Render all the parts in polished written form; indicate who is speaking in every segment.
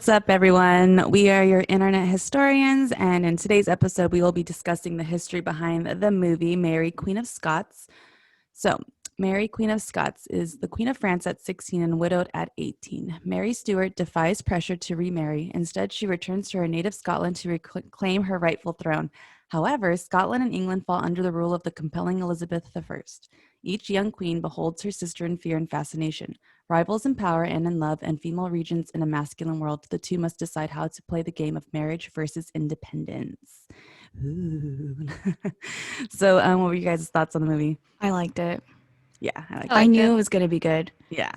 Speaker 1: What's up, everyone? We are your internet historians, and in today's episode, we will be discussing the history behind the movie Mary, Queen of Scots. So, Mary, Queen of Scots is the Queen of France at 16 and widowed at 18. Mary Stuart defies pressure to remarry. Instead, she returns to her native Scotland to reclaim her rightful throne. However, Scotland and England fall under the rule of the compelling Elizabeth I. Each young queen beholds her sister in fear and fascination. Rivals in power and in love, and female regents in a masculine world, the two must decide how to play the game of marriage versus independence. Ooh. So, what were you guys' thoughts on the movie?
Speaker 2: I liked it.
Speaker 1: Yeah, I liked
Speaker 2: I
Speaker 1: it.
Speaker 2: knew it was going to be good.
Speaker 1: Yeah.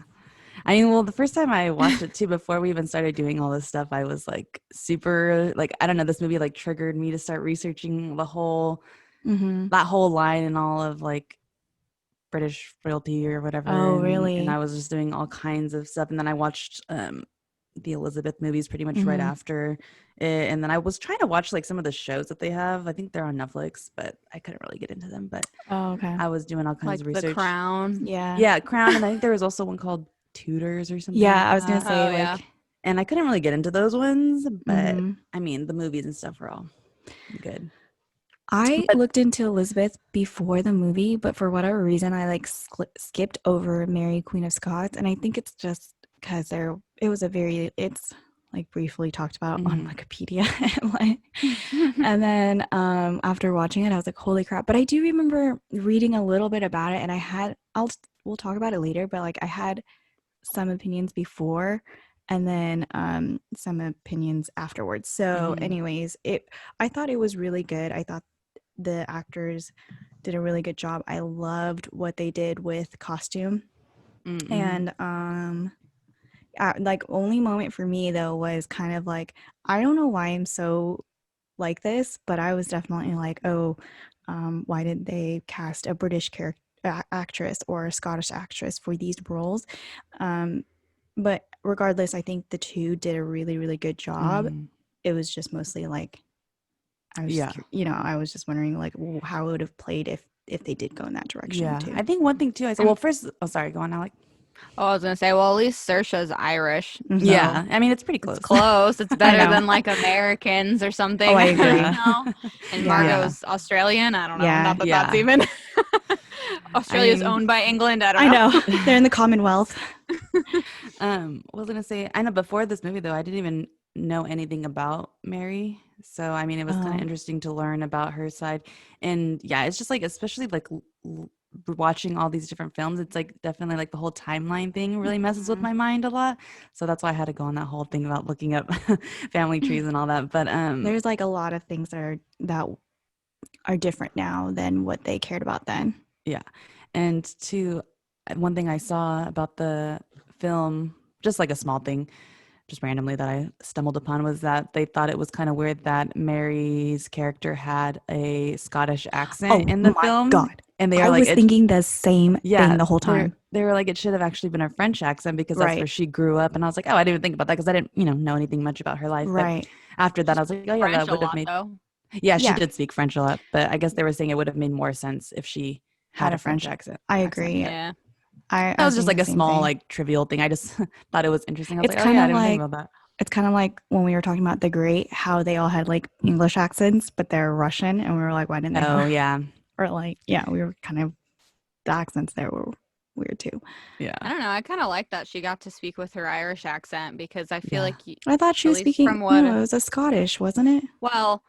Speaker 1: I mean, well, the first time I watched it too, before we even started doing all this stuff, I was like super, like, I don't know, this movie like triggered me to start researching that whole line and all of like British royalty or whatever.
Speaker 2: Oh,
Speaker 1: And
Speaker 2: really?
Speaker 1: I was just doing all kinds of stuff. And then I watched the Elizabeth movies pretty much right
Speaker 2: Mm-hmm.
Speaker 1: after it. And then I was trying to watch like some of the shows that they have. I think they're on Netflix, but I couldn't really get into them. But
Speaker 2: Oh, okay.
Speaker 1: I was doing all kinds
Speaker 3: Like
Speaker 1: of
Speaker 3: The
Speaker 1: research.
Speaker 3: Crown.
Speaker 2: Yeah.
Speaker 1: Yeah, Crown. And I think there was also one called Tudors or something like
Speaker 2: Yeah, I was going to
Speaker 1: that.
Speaker 2: say,
Speaker 3: Oh, yeah.
Speaker 2: like,
Speaker 1: And I couldn't really get into those ones, but
Speaker 2: Mhm.
Speaker 1: I mean, the movies and stuff were all good.
Speaker 2: I
Speaker 1: But
Speaker 2: looked into Elizabeth before the movie, but for whatever reason, I like skipped over Mary, Queen of Scots. And I think it's just because it's like briefly talked about on Wikipedia. And then after watching it, I was like, holy crap. But I do remember reading a little bit about it, and we'll talk about it later, but like I had some opinions before and then some opinions afterwards. So anyways, I thought it was really good. I thought the actors did a really good job. I loved what they did with costume. And like only moment for me though was kind of like, I don't know why I'm so like this, but I was definitely like, oh, why did they cast a British actress or a Scottish actress for these roles? But regardless, I think the two did a really, really good job. It was just mostly like, I was just wondering like how it would have played if they did go in that direction too.
Speaker 1: I think one thing too, I said, well, first, sorry, go on, Alec.
Speaker 3: Oh, I was going to say, well, at least Saoirse's Irish.
Speaker 2: Mhm.
Speaker 1: Yeah, I mean, it's pretty close.
Speaker 3: It's close. It's better
Speaker 2: know.
Speaker 3: than like Americans or something.
Speaker 2: Oh, I agree.
Speaker 3: You know? And Margot's Australian. I don't know.
Speaker 2: Yeah.
Speaker 3: Not that that's even. Australia's owned by England. I don't know.
Speaker 2: They're in the Commonwealth.
Speaker 1: What was I gonna say? I know before this movie though, I didn't even know anything about Mary. So I mean, it was kind of interesting to learn about her side. And yeah, it's just like, especially like watching all these different films, it's like definitely like the whole timeline thing really messes with my mind a lot. So that's why I had to go on that whole thing about looking up family trees and all that. But
Speaker 2: there's like a lot of things that are different now than what they cared about then.
Speaker 1: Yeah. And one thing I saw about the film, just like a small thing, just randomly that I stumbled upon, was that they thought it was kind of weird that Mary's character had a Scottish accent in the film.
Speaker 2: God.
Speaker 1: And
Speaker 2: I was thinking the same thing the whole time.
Speaker 1: They were like, it should have actually been a French accent because that's where she grew up. And I was like, oh, I didn't even think about that because I didn't, know anything much about her life.
Speaker 2: Right.
Speaker 1: But after that, I was like, oh, yeah,
Speaker 3: French
Speaker 1: that would have made. Yeah, she did speak French a lot, but I guess they were saying it would have made more sense if she had a French accent.
Speaker 2: I agree.
Speaker 3: Yeah.
Speaker 1: That was just like a small, like trivial thing. I just thought it was interesting. I was
Speaker 2: it's
Speaker 1: like, oh yeah, I didn't think about that.
Speaker 2: It's kind of like when we were talking about The Great, how they all had like English accents, but they're Russian, and we were like, why didn't they?
Speaker 1: Oh yeah.
Speaker 2: Or like, yeah, we were kind of, the accents there were weird too.
Speaker 1: Yeah.
Speaker 3: I don't know. I kind of like that she got to speak with her Irish accent because I feel like
Speaker 2: I thought she was speaking. It was a Scottish, wasn't it?
Speaker 3: Well,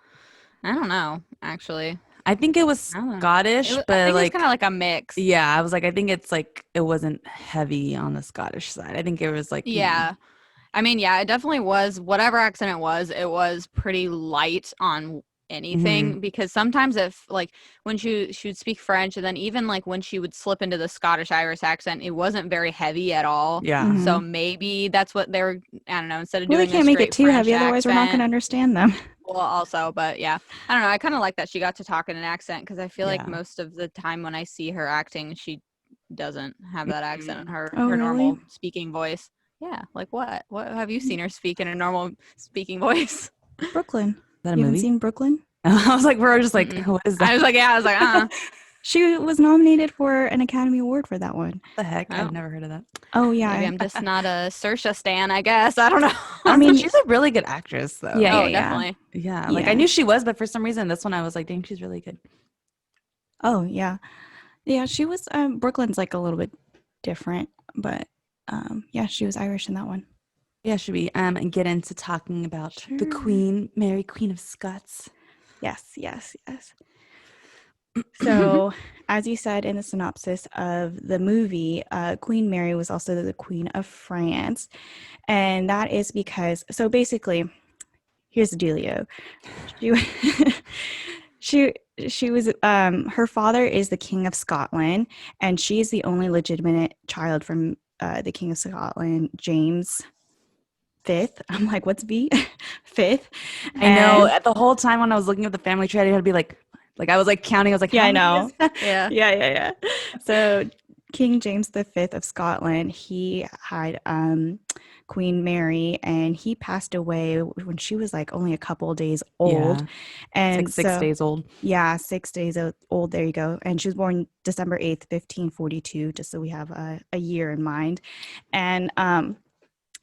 Speaker 3: I don't know actually.
Speaker 1: I think it was Scottish, but
Speaker 3: I think
Speaker 1: like
Speaker 3: it's kind of like a mix.
Speaker 1: Yeah, I was like, I think it's like it wasn't heavy on the Scottish side. I think it was like
Speaker 3: I mean, yeah, it definitely was. Whatever accent it was pretty light on anything because sometimes if like when she would speak French and then even like when she would slip into the Scottish Irish accent, it wasn't very heavy at all.
Speaker 1: Yeah.
Speaker 3: So maybe that's what they were. I don't know. Instead of
Speaker 2: doing,
Speaker 3: they
Speaker 2: can't make it too heavy, otherwise we're not going to understand them.
Speaker 3: Well, also, but yeah, I don't know. I kind of like that she got to talk in an accent because I feel like most of the time when I see her acting, she doesn't have that accent in her normal speaking voice. Yeah, like what? What have you seen her speak in a normal speaking voice?
Speaker 2: Brooklyn.
Speaker 1: Is that a
Speaker 2: you
Speaker 1: movie?
Speaker 2: haven't seen Brooklyn?
Speaker 1: I was like, we're just like, what is that?
Speaker 3: I was like,
Speaker 2: She was nominated for an Academy Award for that one.
Speaker 1: The heck?
Speaker 3: Oh.
Speaker 1: I've never heard of that.
Speaker 2: Oh yeah.
Speaker 3: Maybe I'm just not a Saoirse stan, I guess. I don't know.
Speaker 1: I mean, she's a really good actress, though.
Speaker 2: Yeah,
Speaker 3: definitely.
Speaker 1: Yeah, like I knew she was, but for some reason, this one I was like, dang, she's really good.
Speaker 2: Oh yeah, yeah. She was. Brooklyn's like a little bit different, but yeah, she was Irish in that one.
Speaker 1: Yeah, should we get into talking about the Queen, Mary, Queen of Scots?
Speaker 2: Yes. So, as you said in the synopsis of the movie, Queen Mary was also the Queen of France, and that is because. So basically, here's the dealio. She was her father is the King of Scotland, and she is the only legitimate child from the King of Scotland, James Fifth. I'm like, what's V? Fifth.
Speaker 1: I know. At the whole time when I was looking at the family tree, I had to be like I was like counting. I was like,
Speaker 2: yeah, I know.
Speaker 3: Yeah.
Speaker 2: So King James V of Scotland, he had Queen Mary, and he passed away when she was like only a couple days old.
Speaker 1: Yeah.
Speaker 2: And
Speaker 1: it's like 6 days old.
Speaker 2: Yeah, 6 days old. There you go. And she was born December 8th, 1542, just so we have a year in mind. And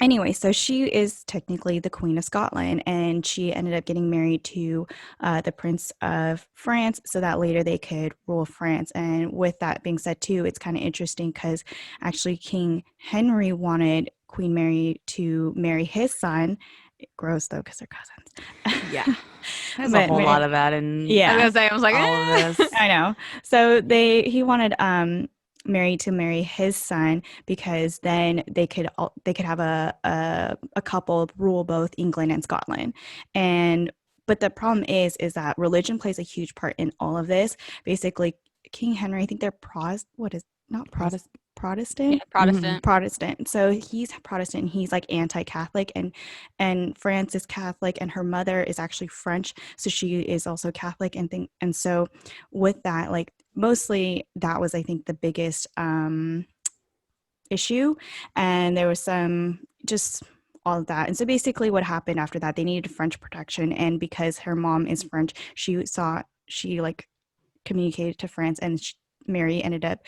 Speaker 2: anyway, so she is technically the Queen of Scotland, and she ended up getting married to the Prince of France so that later they could rule France. And with that being said, too, it's kind of interesting because actually King Henry wanted Queen Mary to marry his son. Gross, though, because they're cousins.
Speaker 1: Yeah. There's a whole lot of that. And
Speaker 2: yeah.
Speaker 3: I was like,
Speaker 1: all of this.
Speaker 2: I know. So he wanted Mary to marry his son because then they could have a couple rule both England and Scotland. But the problem is that religion plays a huge part in all of this. Basically, King Henry, I think they're Protestant.
Speaker 3: Yeah, Protestant.
Speaker 2: Protestant. So he's Protestant. He's like anti-Catholic, and France is Catholic, and her mother is actually French, so she is also Catholic. And so with that, like mostly that was, I think, the biggest issue, and there was some just all of that. And so basically what happened after that, they needed French protection, and because her mom is French, she like communicated to France, and Mary ended up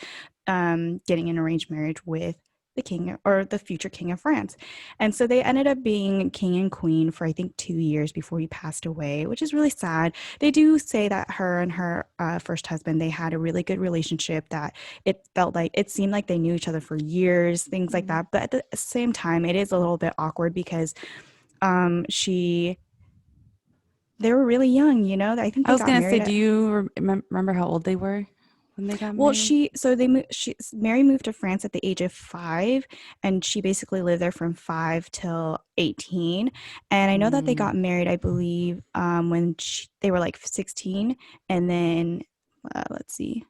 Speaker 2: getting an arranged marriage with the king, or the future king of France. And so they ended up being king and queen for, I think, 2 years before he passed away, which is really sad. They do say that her and her first husband, they had a really good relationship, that it seemed like they knew each other for years, things like that. But at the same time, it is a little bit awkward because they were really young, you know. I think
Speaker 1: I was gonna say, do you remember how old they were when they got married?
Speaker 2: Mary moved to France at the age of 5, and she basically lived there from 5 till 18. And I know that they got married, I believe, when they were like 16, and then let's see.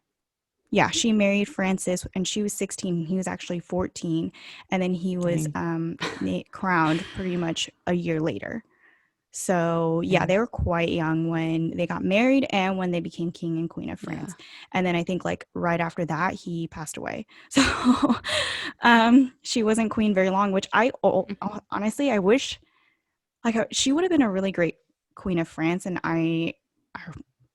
Speaker 2: Yeah, she married Francis, and she was 16, and he was actually 14, and then he was crowned pretty much a year later. So yeah, they were quite young when they got married and when they became king and queen of France. Yeah. And then I think like right after that, he passed away. So she wasn't queen very long, which honestly, I wish she would have been a really great queen of France. And I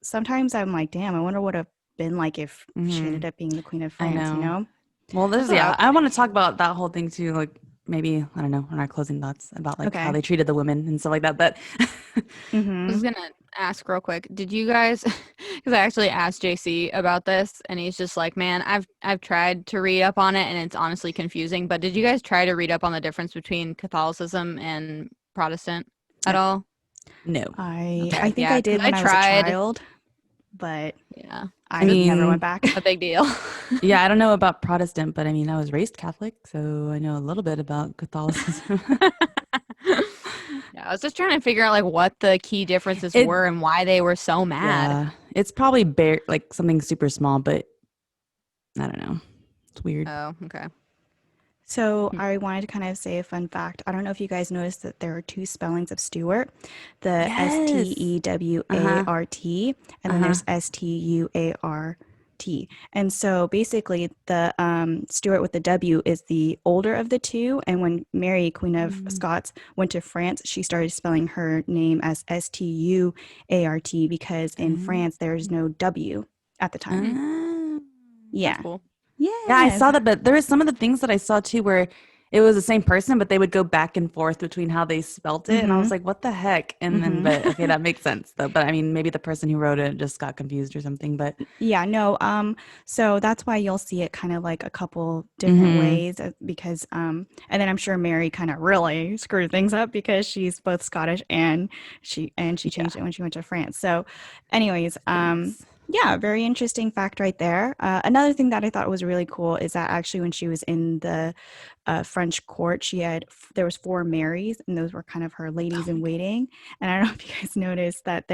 Speaker 2: sometimes I'm like, damn, I wonder what it would have been like if she ended up being the queen of France, you know?
Speaker 1: Well, I want to talk about that whole thing too, like maybe, I don't know, in our closing thoughts about like how they treated the women and stuff like that. But
Speaker 3: I was gonna ask real quick, did you guys, because I actually asked JC about this, and he's just like, man, I've tried to read up on it, and it's honestly confusing, but did you guys try to read up on the difference between Catholicism and Protestant at all?
Speaker 1: No.
Speaker 2: I think I did when I was a child, but
Speaker 3: yeah,
Speaker 2: I never went back.
Speaker 3: A big deal.
Speaker 1: Yeah, I don't know about Protestant, but I mean, I was raised Catholic, so I know a little bit about Catholicism.
Speaker 3: Yeah, I was just trying to figure out like what the key differences were and why they were so mad.
Speaker 1: Yeah, it's probably like something super small, but I don't know. It's weird.
Speaker 3: Oh, okay.
Speaker 2: So I wanted to kind of say a fun fact. I don't know if you guys noticed that there are 2 spellings of Stuart, the Stewart, and then there's Stuart. And so basically the Stuart with the W is the older of the 2. And when Mary, Queen of Scots, went to France, she started spelling her name as Stuart because in France there's no W at the time. Yeah.
Speaker 3: That's cool.
Speaker 2: Yeah.
Speaker 1: Yeah, I saw that, but there were some of the things that I saw too where it was the same person, but they would go back and forth between how they spelt it, and I was like, "What the heck?" And then, but okay, that makes sense though. But I mean, maybe the person who wrote it just got confused or something. But
Speaker 2: Yeah, no, so that's why you'll see it kind of like a couple different ways because and then I'm sure Mary kind of really screwed things up because she's both Scottish and she
Speaker 1: yeah,
Speaker 2: changed it when she went to France. So anyways,
Speaker 1: thanks.
Speaker 2: yeah, very interesting fact right there. Another thing that I thought was really cool is that actually when she was in the French court, there was 4 Marys, and those were kind of her ladies in waiting. And I don't know if you guys noticed that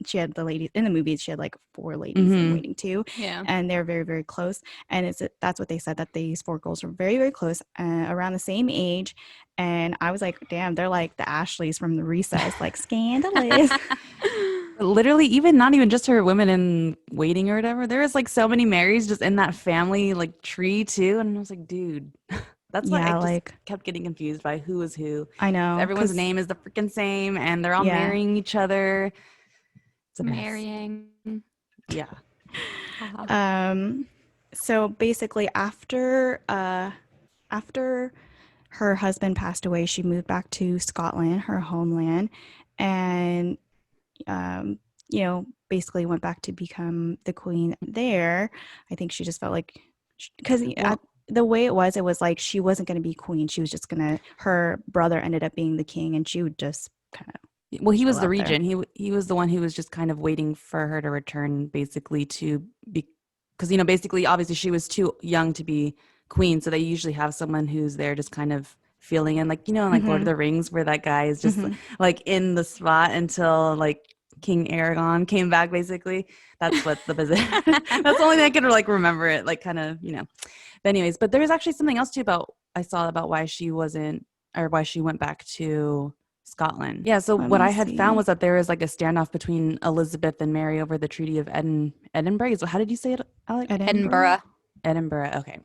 Speaker 2: she had the ladies in the movies. She had like 4 ladies in waiting too,
Speaker 3: Yeah.
Speaker 2: and they're very very close. And that's what they said, that these 4 girls were very very close, around the same age. And I was like, damn, they're like the Ashleys from the Recess, like scandalous.
Speaker 1: Literally, even not even just her women in waiting or whatever. There was like so many Marys just in that family like tree too, and I was like, dude, that's why I
Speaker 2: Yeah,
Speaker 1: just
Speaker 2: like
Speaker 1: kept getting confused by who was who.
Speaker 2: I know,
Speaker 1: Everyone's
Speaker 2: cause
Speaker 1: name is the freaking same, and they're all
Speaker 2: yeah.
Speaker 1: marrying each other. It's a mess.
Speaker 3: Marrying.
Speaker 1: Yeah.
Speaker 2: Um, so basically, after her husband passed away, she moved back to Scotland, her homeland, and um, basically went back to become the queen there. I think she just felt like because
Speaker 1: Well,
Speaker 2: the way it was like she wasn't going to be queen. She was just gonna. Her brother ended up being the king, and she would just kind of
Speaker 1: he
Speaker 2: chill
Speaker 1: was the
Speaker 2: out there.
Speaker 1: regent. He was the one who was just kind of waiting for her to return, basically to be, because basically, obviously, she was too young to be queen, so they usually have someone who's there just kind of feeling in, like in like Lord of
Speaker 2: Mm-hmm.
Speaker 1: the Rings, where that guy is just
Speaker 2: Mm-hmm.
Speaker 1: like in the spot until like King Aragon came back. Basically, that's what the position. That's the only thing I could like remember it, like kind of. But anyways, but there was actually something else too about I saw about why she wasn't or why she went back to Scotland. Yeah, so
Speaker 2: Let
Speaker 1: what
Speaker 2: me
Speaker 1: I had found
Speaker 2: see.
Speaker 1: was that there was like a standoff between Elizabeth and Mary over the Treaty of Edinburgh. So how did you say it, Alec?
Speaker 2: Edinburgh.
Speaker 3: Edinburgh.
Speaker 1: Edinburgh. Okay.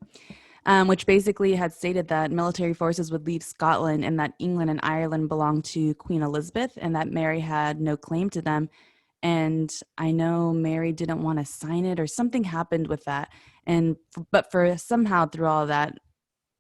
Speaker 1: Which basically had stated that military forces would leave Scotland and that England and Ireland belonged to Queen Elizabeth and that Mary had no claim to them. And I know Mary didn't want to sign it or something happened with that. But for somehow through all of that,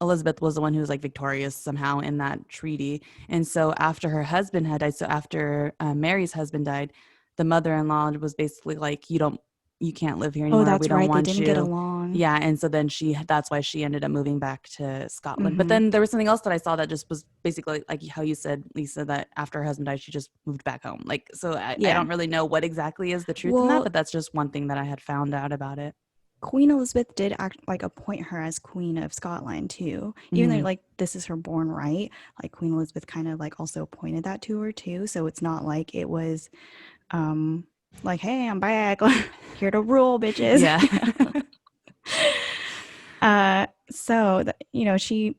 Speaker 1: Elizabeth was the one who was like victorious somehow in that treaty. And so after her husband had died, so after Mary's husband died, the mother-in-law was basically like, you can't live here
Speaker 2: Oh,
Speaker 1: anymore. We
Speaker 2: that's
Speaker 1: don't
Speaker 2: right. They
Speaker 1: want
Speaker 2: didn't get
Speaker 1: you.
Speaker 2: along.
Speaker 1: Yeah. And so then that's why she ended up moving back to Scotland. But
Speaker 2: Mm-hmm.
Speaker 1: then there was something else that I saw that just was basically like how you said, Lisa, that after her husband died, she just moved back home. Like, so I
Speaker 2: Yeah.
Speaker 1: don't really know what exactly is the truth in that,
Speaker 2: Well,
Speaker 1: but that's just one thing that I had found out about it.
Speaker 2: Queen Elizabeth did appoint her as Queen of Scotland too. Even though
Speaker 1: Mm-hmm.
Speaker 2: like this is her born right, like Queen Elizabeth kind of like also appointed that to her too. So it's not like it was um like, hey, I'm back, here to rule, bitches.
Speaker 1: Yeah.
Speaker 2: So she,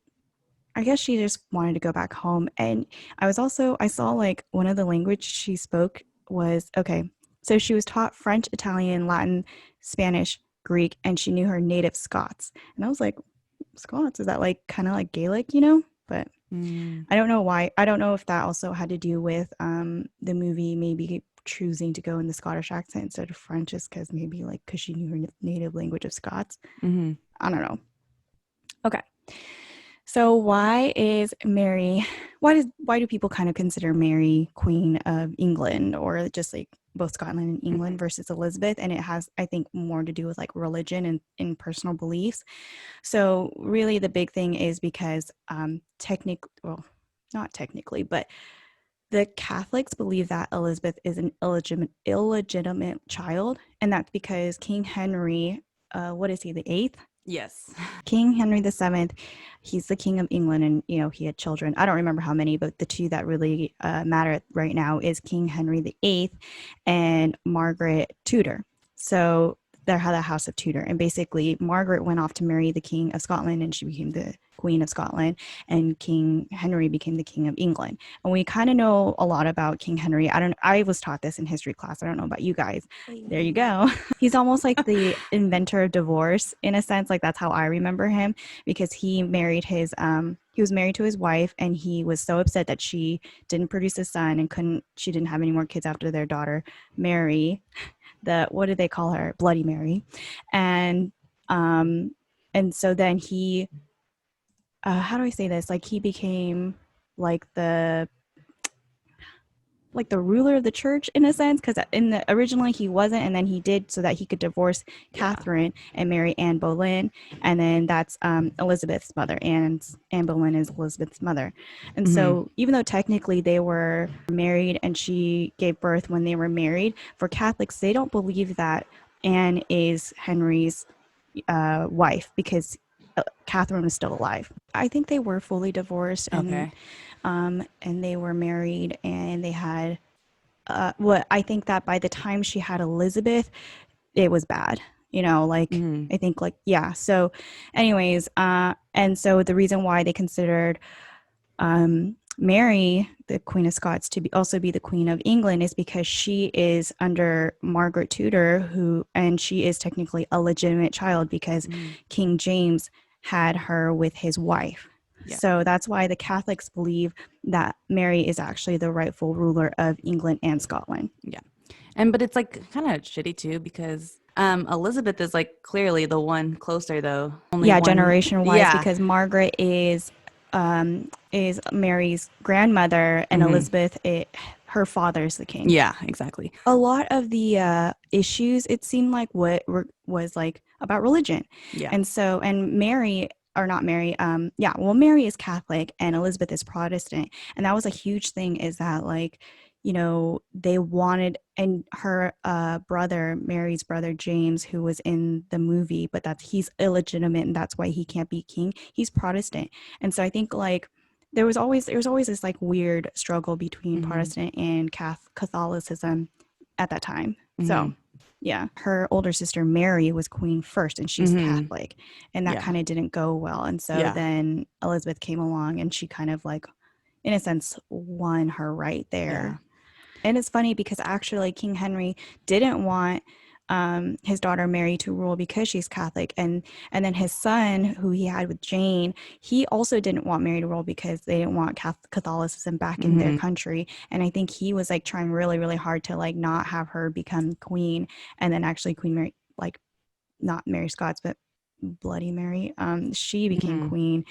Speaker 2: I guess she just wanted to go back home. And I saw like one of the language she spoke was, okay, so she was taught French, Italian, Latin, Spanish, Greek, and she knew her native Scots. And I was like, Scots, is that like kind of like Gaelic? But
Speaker 1: Mm.
Speaker 2: I don't know why. I don't know if that also had to do with the movie maybe choosing to go in the Scottish accent instead of French, just because maybe like because she knew her native language of Scots.
Speaker 1: Mm-hmm.
Speaker 2: I don't know. Okay. So why do people kind of consider Mary Queen of England, or just like both Scotland and England versus Elizabeth? And it has, I think, more to do with like religion and personal beliefs. So really the big thing is because not technically, but the Catholics believe that Elizabeth is an illegitimate child, and that's because King Henry, what is he, the eighth?
Speaker 1: Yes.
Speaker 2: King Henry VII, he's the king of England, and he had children. I don't remember how many, but the two that really matter right now is King Henry VIII and Margaret Tudor. So they're the House of Tudor, and basically Margaret went off to marry the King of Scotland, and she became the Queen of Scotland, and King Henry became the King of England. And we kind of know a lot about King Henry. I was taught this in history class. I don't know about you guys. There you go. He's almost like the inventor of divorce in a sense. Like that's how I remember him, because he was married to his wife, and he was so upset that she didn't produce a son and she didn't have any more kids after their daughter Mary, what did they call her, Bloody Mary. And And so then he, how do I say this? Like he became like the ruler of the church in a sense, because originally he wasn't, and then he did so that he could divorce Catherine and marry Anne Boleyn, and then that's Elizabeth's mother. Anne Boleyn is Elizabeth's mother, and so even though technically they were married and she gave birth when they were married, for Catholics they don't believe that Anne is Henry's wife because Catherine was still alive. I think they were fully divorced, and they were married, and they had what I think that by the time she had Elizabeth, it was bad. I think yeah. So, anyways, and so the reason why they considered Mary, the Queen of Scots, to also be the Queen of England is because she is under Margaret Tudor, and she is technically a legitimate child because King James had her with his wife. Yeah. So that's why the Catholics believe that Mary is actually the rightful ruler of England and Scotland.
Speaker 1: Yeah. But it's like kind of shitty too because Elizabeth is like clearly the one closer though.
Speaker 2: Generation wise, because Margaret is Mary's grandmother, and Elizabeth, her father's the king.
Speaker 1: Yeah, exactly.
Speaker 2: A lot of the issues, it seemed like was like about religion. Yeah. And Mary, or not Mary, Mary is Catholic and Elizabeth is Protestant. And that was a huge thing, is that they wanted, and her brother, Mary's brother James, who was in the movie, but he's illegitimate and that's why he can't be king. He's Protestant. And so I think there was always this like weird struggle between Protestant and Catholicism at that time. So yeah, her older sister Mary was queen first, and she's Catholic, and that kind of didn't go well. And so then Elizabeth came along, and she kind of in a sense won her right there. And it's funny because actually King Henry didn't want his daughter Mary to rule because she's Catholic, and then his son, who he had with Jane, he also didn't want Mary to rule because they didn't want Catholicism back in their country. And I think he was trying really, really hard to not have her become queen, and then actually Queen Mary, not Mary Scots, but Bloody Mary, she became queen.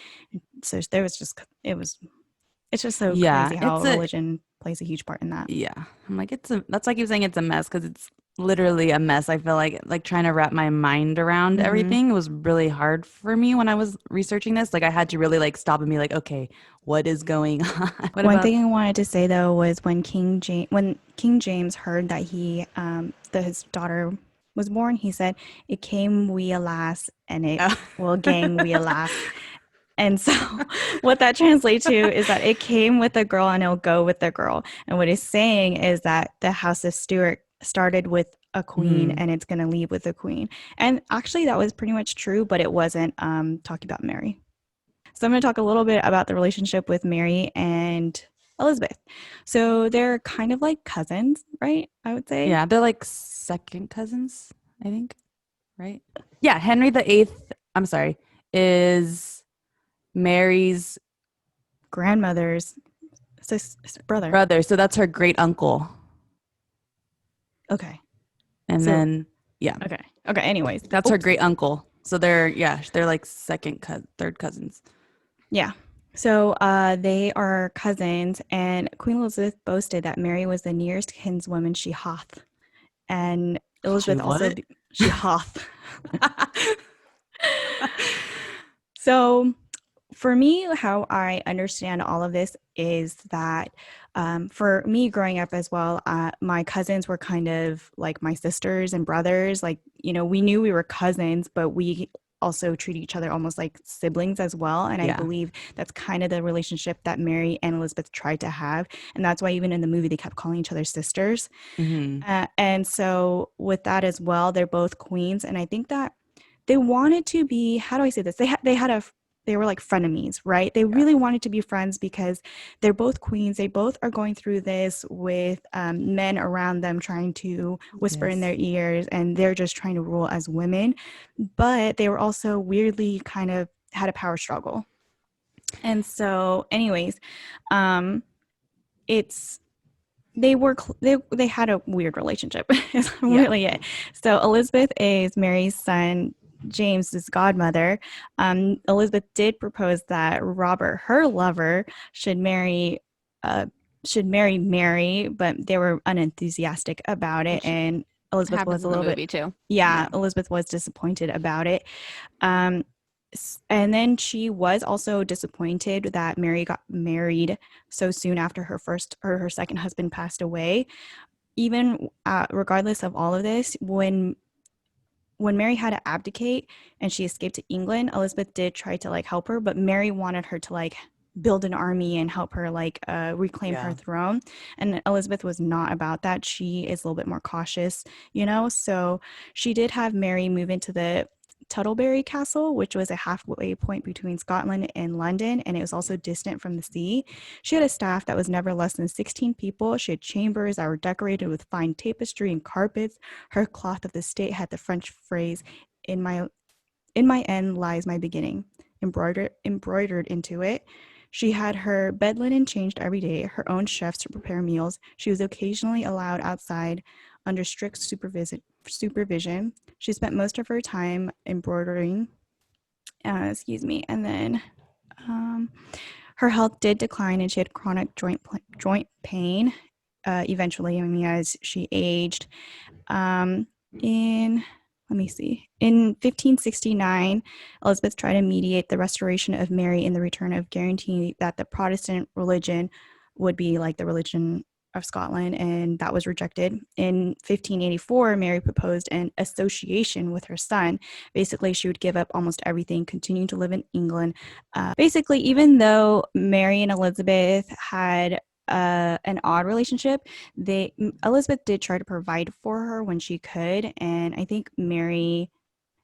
Speaker 2: So there was just it's just so crazy how religion plays a huge part in that.
Speaker 1: Yeah, I'm like that's like you saying it's a mess, because it's literally a mess. I feel like trying to wrap my mind around everything was really hard for me when I was researching this. I had to really stop and be like, okay, what is going on?
Speaker 2: One thing I wanted to say though was when King James heard that that his daughter was born, he said, "It came we alas, and it will gang we alas." And so what that translates to is that it came with a girl and it'll go with the girl. And what he's saying is that the House of Stuart started with a queen and it's going to leave with a queen. And actually that was pretty much true, but it wasn't talking about Mary. So I'm going to talk a little bit about the relationship with Mary and Elizabeth. So they're kind of like cousins, right? I would say.
Speaker 1: Yeah, they're like second cousins, I think. Right? Yeah, Henry VIII, I'm sorry, is Mary's
Speaker 2: grandmother's
Speaker 1: brother. So that's her great uncle.
Speaker 2: Okay.
Speaker 1: And then
Speaker 2: Okay. Anyways,
Speaker 1: that's her great uncle. So they're like third cousins.
Speaker 2: Yeah. So they are cousins, and Queen Elizabeth boasted that Mary was the nearest kinswoman she hath, and Elizabeth she hath. So for me, how I understand all of this is that for me growing up as well, my cousins were kind of like my sisters and brothers. We knew we were cousins, but we also treat each other almost like siblings as well. And I believe that's kind of the relationship that Mary and Elizabeth tried to have. And that's why even in the movie, they kept calling each other sisters. And so with that as well, they're both queens. And I think that they wanted to be, how do I say this? They were like frenemies, right? They really wanted to be friends because they're both queens. They both are going through this with men around them trying to whisper in their ears, and they're just trying to rule as women. But they were also weirdly kind of had a power struggle. And so anyways, they had a weird relationship is really it. So Elizabeth is Mary's son James's godmother, Elizabeth did propose that Robert, her lover, should marry Mary, but they were unenthusiastic about it,
Speaker 3: Which
Speaker 2: and Elizabeth was
Speaker 3: happens
Speaker 2: a
Speaker 3: in the
Speaker 2: little bit,
Speaker 3: movie too.
Speaker 2: yeah, Elizabeth was disappointed about it. Um, and then she was also disappointed that Mary got married so soon after her second husband passed away. Even regardless of all of this, when Mary had to abdicate and she escaped to England, Elizabeth did try to like help her, but Mary wanted her to like build an army and help her like reclaim her throne. And Elizabeth was not about that. She is a little bit more cautious, you know? So she did have Mary move into the Tuttlebury Castle, which was a halfway point between Scotland and London, and it was also distant from the sea. She had a staff that was never less than 16 people. She had chambers that were decorated with fine tapestry and carpets. Her cloth of the state had the French phrase, "In my end lies my beginning," embroidered into it. She had her bed linen changed every day, her own chefs to prepare meals. She was occasionally allowed outside under strict supervision. She spent most of her time embroidering. And then um, her health did decline, and she had chronic joint pain. Eventually, I mean, as she aged, um, in let me see. In 1569, Elizabeth tried to mediate the restoration of Mary in the return of guaranteeing that the Protestant religion would be like the religion of Scotland, and that was rejected. In 1584, Mary proposed an association with her son. Basically, she would give up almost everything, continue to live in England. Basically, even though Mary and Elizabeth had an odd relationship, Elizabeth did try to provide for her when she could, and I think Mary,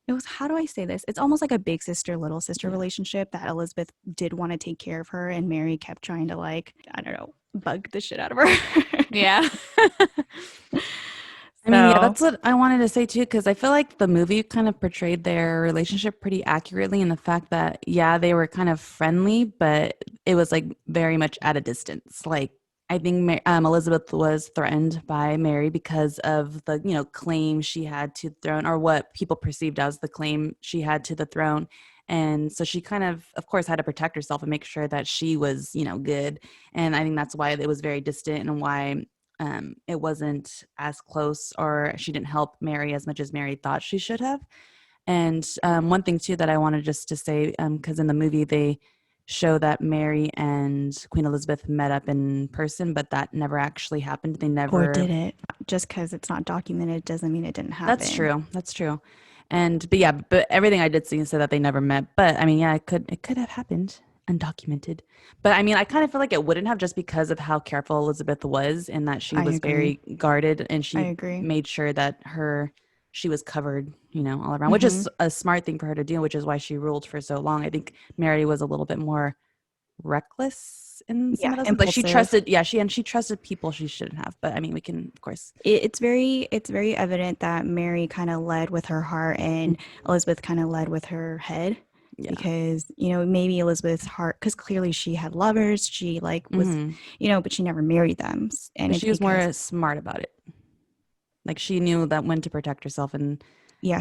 Speaker 2: it was, how do I say this? It's almost like a big sister little sister relationship, that Elizabeth did want to take care of her, and Mary kept trying to, like, I don't know, bug the shit out of her.
Speaker 3: Yeah.
Speaker 1: I mean, yeah, that's what I wanted to say too, because I feel like the movie kind of portrayed their relationship pretty accurately in the fact that, yeah, they were kind of friendly, but it was like very much at a distance. Like, I think Elizabeth was threatened by Mary because of the, claim she had to the throne, or what people perceived as the claim she had to the throne. And so she kind of course, had to protect herself and make sure that she was, good. And I think that's why it was very distant, and why it wasn't as close, or she didn't help Mary as much as Mary thought she should have. And one thing too that I wanted just to say, because in the movie they show that Mary and Queen Elizabeth met up in person, but that never actually happened. They
Speaker 2: Or
Speaker 1: never.
Speaker 2: did it? Just because it's not documented doesn't mean it didn't happen.
Speaker 1: That's true. That's true. But everything I did see said that they never met. But I mean, yeah, it could have happened undocumented. But I mean, I kind of feel like it wouldn't have, just because of how careful Elizabeth was, and that she
Speaker 2: I
Speaker 1: was
Speaker 2: agree.
Speaker 1: very guarded, and
Speaker 2: I
Speaker 1: she
Speaker 2: agree.
Speaker 1: made sure that she was covered, all around, which is a smart thing for her to do, which is why she ruled for so long. I think Mary was a little bit more reckless in some
Speaker 2: Yeah,
Speaker 1: of those. Like,
Speaker 2: impulsive.
Speaker 1: she trusted people she shouldn't have. But I mean, we can, of course.
Speaker 2: It's very evident that Mary kind of led with her heart and Elizabeth kind of led with her head,
Speaker 1: Yeah.
Speaker 2: because maybe Elizabeth's heart, because clearly she had lovers, she like was but she never married them, and
Speaker 1: But
Speaker 2: it's
Speaker 1: she was
Speaker 2: because
Speaker 1: more smart about it. Like, she knew that when to protect herself, and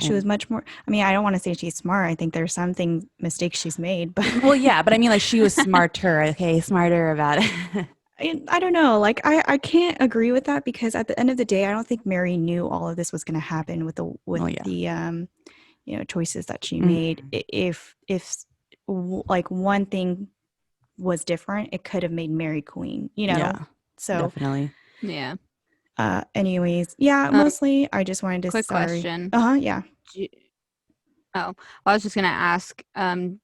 Speaker 2: she was much more, I mean, I don't want to say she's smart. I think there's something mistakes she's made, but
Speaker 1: well, yeah, but I mean, like, she was smarter. Okay, smarter about it.
Speaker 2: I don't know. Like, I can't agree with that, because at the end of the day, I don't think Mary knew all of this was going to happen with
Speaker 1: Well, yeah.
Speaker 2: the choices that she made. If like one thing was different, it could have made Mary queen.
Speaker 1: Yeah,
Speaker 2: So
Speaker 1: definitely.
Speaker 3: Yeah.
Speaker 2: anyways, yeah. Mostly, I just wanted to.
Speaker 3: Quick
Speaker 2: Sorry.
Speaker 3: question.
Speaker 2: Yeah.
Speaker 3: Oh, well, I was just gonna ask,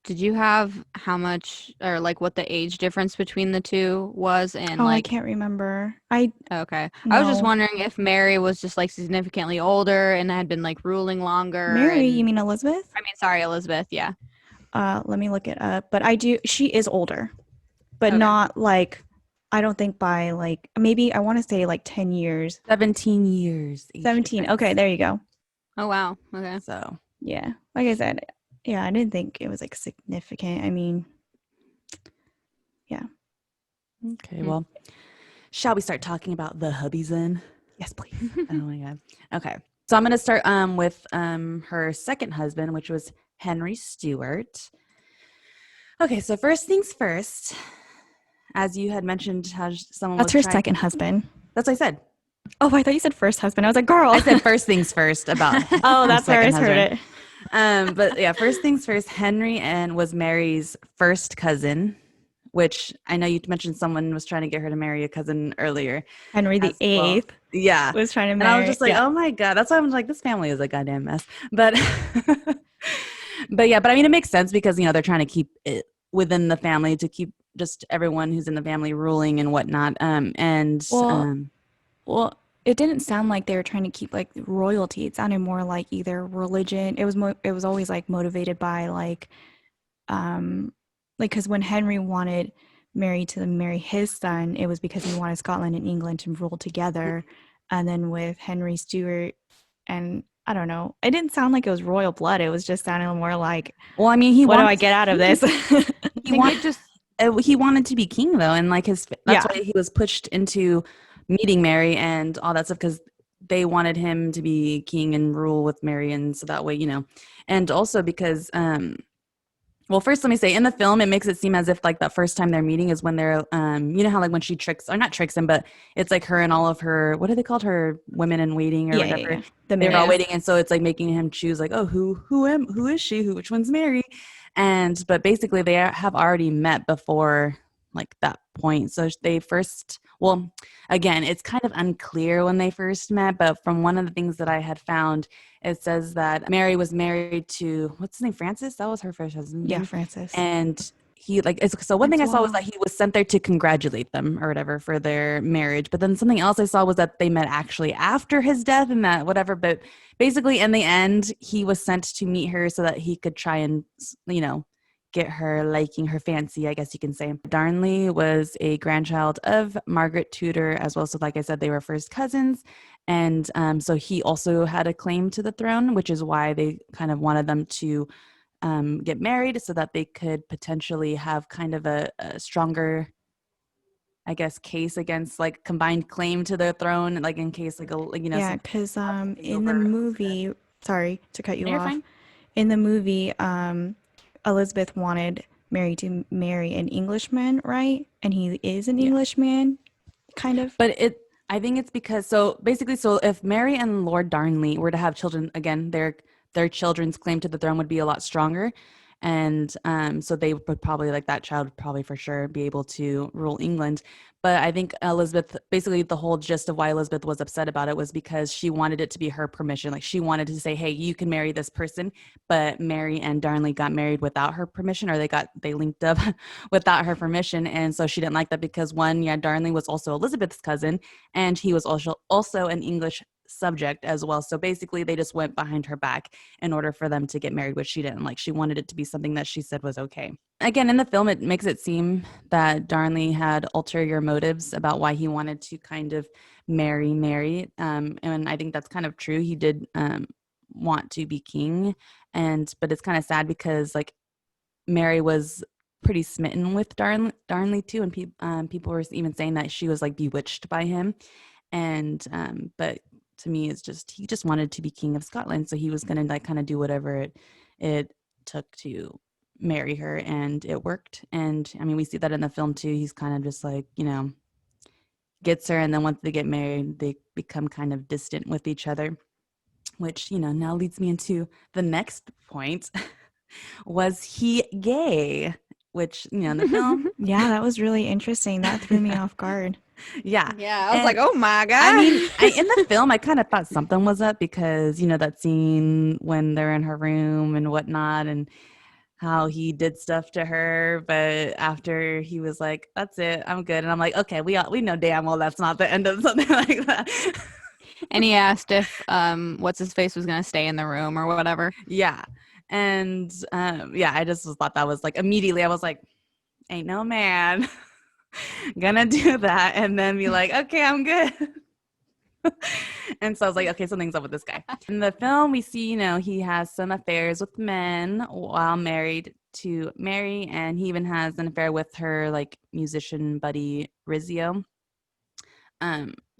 Speaker 3: did you have how much, or like what the age difference between the two was? And
Speaker 2: Oh, I
Speaker 3: like,
Speaker 2: can't remember.
Speaker 3: okay, I was just
Speaker 2: No.
Speaker 3: wondering if Mary was just like significantly older and had been like ruling longer.
Speaker 2: Mary, you
Speaker 3: And
Speaker 2: mean Elizabeth?
Speaker 3: I mean, sorry, Elizabeth. Yeah.
Speaker 2: Let me look it up. But she is older, but
Speaker 3: Okay.
Speaker 2: not like, I don't think by like, maybe I want to say like 10 years.
Speaker 1: 17 years age
Speaker 2: 17.
Speaker 1: difference.
Speaker 2: Okay, there you go.
Speaker 3: Oh wow. Okay.
Speaker 1: So,
Speaker 2: Yeah. Like I said, yeah, I didn't think it was like significant. I mean, yeah.
Speaker 1: okay, well, shall we start talking about the hubbies then?
Speaker 2: Yes, please.
Speaker 1: Oh my God. Okay. So I'm going to start with her second husband, which was Henry Stuart. Okay, so first things first, as you had mentioned, how someone
Speaker 2: That's
Speaker 1: was
Speaker 2: her second husband.
Speaker 1: That's what I said.
Speaker 2: Oh, I thought you said first husband. I was like, girl.
Speaker 1: I said first things first about
Speaker 2: oh,
Speaker 1: her
Speaker 2: that's where I
Speaker 1: second
Speaker 2: heard
Speaker 1: husband.
Speaker 2: it.
Speaker 1: But yeah, first things first, Henry and was Mary's first cousin, which I know you mentioned someone was trying to get her to marry a cousin earlier.
Speaker 2: Henry the
Speaker 1: Eighth.
Speaker 2: Eighth.
Speaker 1: Yeah.
Speaker 2: Was trying to
Speaker 1: marry. And I was just like, oh my God. That's why I'm like, this family is a goddamn mess. But but I mean, it makes sense because, they're trying to keep it within the family to keep just everyone who's in the family ruling and whatnot.
Speaker 2: Well, it didn't sound like they were trying to keep like royalty. It sounded more like either religion. It was always like motivated by because when Henry wanted Mary to marry his son, it was because he wanted Scotland and England to rule together. And then with Henry Stuart, and I don't know, it didn't sound like it was royal blood. It was just sounding more like,
Speaker 1: well, I mean,
Speaker 2: what do I get out of this?
Speaker 1: He wanted to be king though, and like that's why he was pushed into meeting Mary and all that stuff, because they wanted him to be king and rule with Mary, and so that way, and also because well, first, let me say, in the film, it makes it seem as if like that first time they're meeting is when they're, how like when she not tricks him, but it's like her and all of her, what are they called? Her women in waiting or whatever.
Speaker 2: Yeah.
Speaker 1: They're all waiting, and so it's like making him choose like, oh, who is she? Which one's Mary? But basically, they have already met before like that point. So they first, well, again, it's kind of unclear when they first met, but from one of the things that I had found, it says that Mary was married to, what's his name, Francis? That was her first husband.
Speaker 2: Yeah, Francis.
Speaker 1: And he so one thing I saw was that he was sent there to congratulate them or whatever for their marriage. But then something else I saw was that they met actually after his death and that whatever. But basically, in the end, he was sent to meet her so that he could try and, get her liking her fancy, I guess you can say. Darnley was a grandchild of Margaret Tudor as well. So like I said, they were first cousins. And so he also had a claim to the throne, which is why they kind of wanted them to get married so that they could potentially have kind of a stronger, I guess, case against like combined claim to the throne, like in case like
Speaker 2: yeah, because in the movie, sorry to cut you off.
Speaker 1: Fine.
Speaker 2: In the movie, Elizabeth wanted Mary to marry an Englishman, right? And he is an Englishman, kind of.
Speaker 1: But I think it's because, so basically, so if Mary and Lord Darnley were to have children, again, their children's claim to the throne would be a lot stronger. And so they would probably, like that child would probably for sure be able to rule England. But I think Elizabeth, basically the whole gist of why Elizabeth was upset about it was because she wanted it to be her permission. Like she wanted to say, hey, you can marry this person. But Mary and Darnley got married without her permission, or they linked up without her permission. And so she didn't like that because one, Darnley was also Elizabeth's cousin, and he was also an English subject as well. So basically they just went behind her back in order for them to get married, which she didn't like. She wanted it to be something that she said was okay. Again, in the film, it makes it seem that Darnley had ulterior motives about why he wanted to kind of marry Mary. And I think that's kind of true. He did want to be king. But it's kind of sad because like Mary was pretty smitten with Darnley too. And people were even saying that she was like bewitched by him. But to me, it's just, he just wanted to be king of Scotland. So he was going to like kind of do whatever it took to marry her, and it worked. And I mean, we see that in the film too. He's kind of just like, gets her. And then once they get married, they become kind of distant with each other, which, now leads me into the next point. Was he gay? Which, in the film.
Speaker 2: Yeah, that was really interesting. That threw me off guard.
Speaker 1: Yeah.
Speaker 3: I was like, oh my God.
Speaker 1: I mean, in the film, I kind of thought something was up because, that scene when they're in her room and whatnot, and how he did stuff to her. But after he was like, that's it, I'm good. And I'm like, okay, we know damn well that's not the end of something like that.
Speaker 3: And he asked if what's his face was going to stay in the room or whatever.
Speaker 1: Yeah. And I just thought that was like, immediately I was like, ain't no man gonna do that and then be like, okay, I'm good. And so I was like, okay, something's up with this guy. In the film, we see, he has some affairs with men while married to Mary, and he even has an affair with her like musician buddy Rizzio.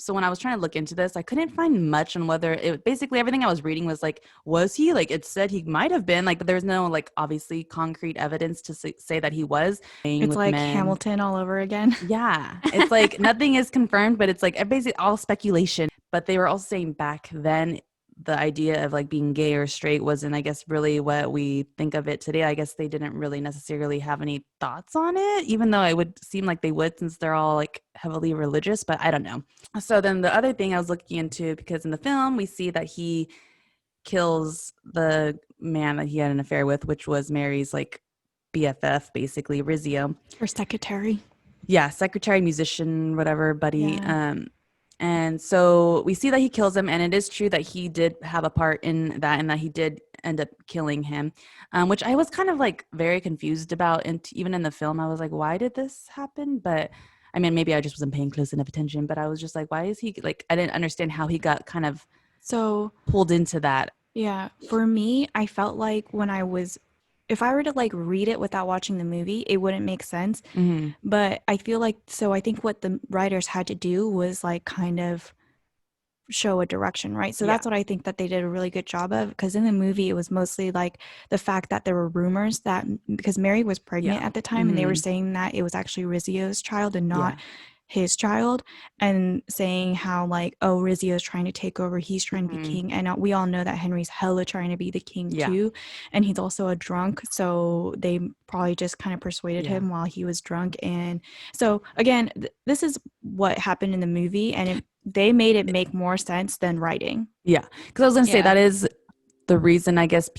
Speaker 1: So when I was trying to look into this, I couldn't find much on whether it basically everything I was reading was like, was he like it said he might have been like, but there's no like obviously concrete evidence to say that he was playing
Speaker 2: It's
Speaker 1: with
Speaker 2: like
Speaker 1: men.
Speaker 2: Hamilton all over again.
Speaker 1: Yeah, it's like nothing is confirmed, but it's like basically all speculation. But they were also saying back then the idea of like being gay or straight wasn't, I guess, really what we think of it today. I guess they didn't really necessarily have any thoughts on it, even though it would seem like they would since they're all like heavily religious, but I don't know. So then the other thing I was looking into, because in the film we see that he kills the man that he had an affair with, which was Mary's like BFF, basically, Rizzio.
Speaker 2: Her secretary.
Speaker 1: Yeah, secretary, musician, whatever, buddy.
Speaker 2: Yeah.
Speaker 1: And so we see that he kills him, and it is true that he did have a part in that, and that he did end up killing him, which I was kind of like very confused about. And even in the film, I was like, why did this happen? But I mean, maybe I just wasn't paying close enough attention, but I was just like, why is he like, I didn't understand how he got kind of pulled into that.
Speaker 2: Yeah, for me, I felt like if I were to like read it without watching the movie, it wouldn't make sense.
Speaker 1: Mm-hmm.
Speaker 2: But I feel like, so I think what the writers had to do was like kind of show a direction, right? So that's what I think that they did a really good job of, because in the movie it was mostly like the fact that there were rumors that because Mary was pregnant at the time, and they were saying that it was actually Rizzio's child and not his child, and saying how like, oh, Rizzio's trying to take over, he's trying to be king, and we all know that Henry's hella trying to be the king too, and he's also a drunk, so they probably just kind of persuaded him while he was drunk. And so again, this is what happened in the movie, and they made it make more sense than writing.
Speaker 1: Yeah, because I was going to say that is the reason, I guess,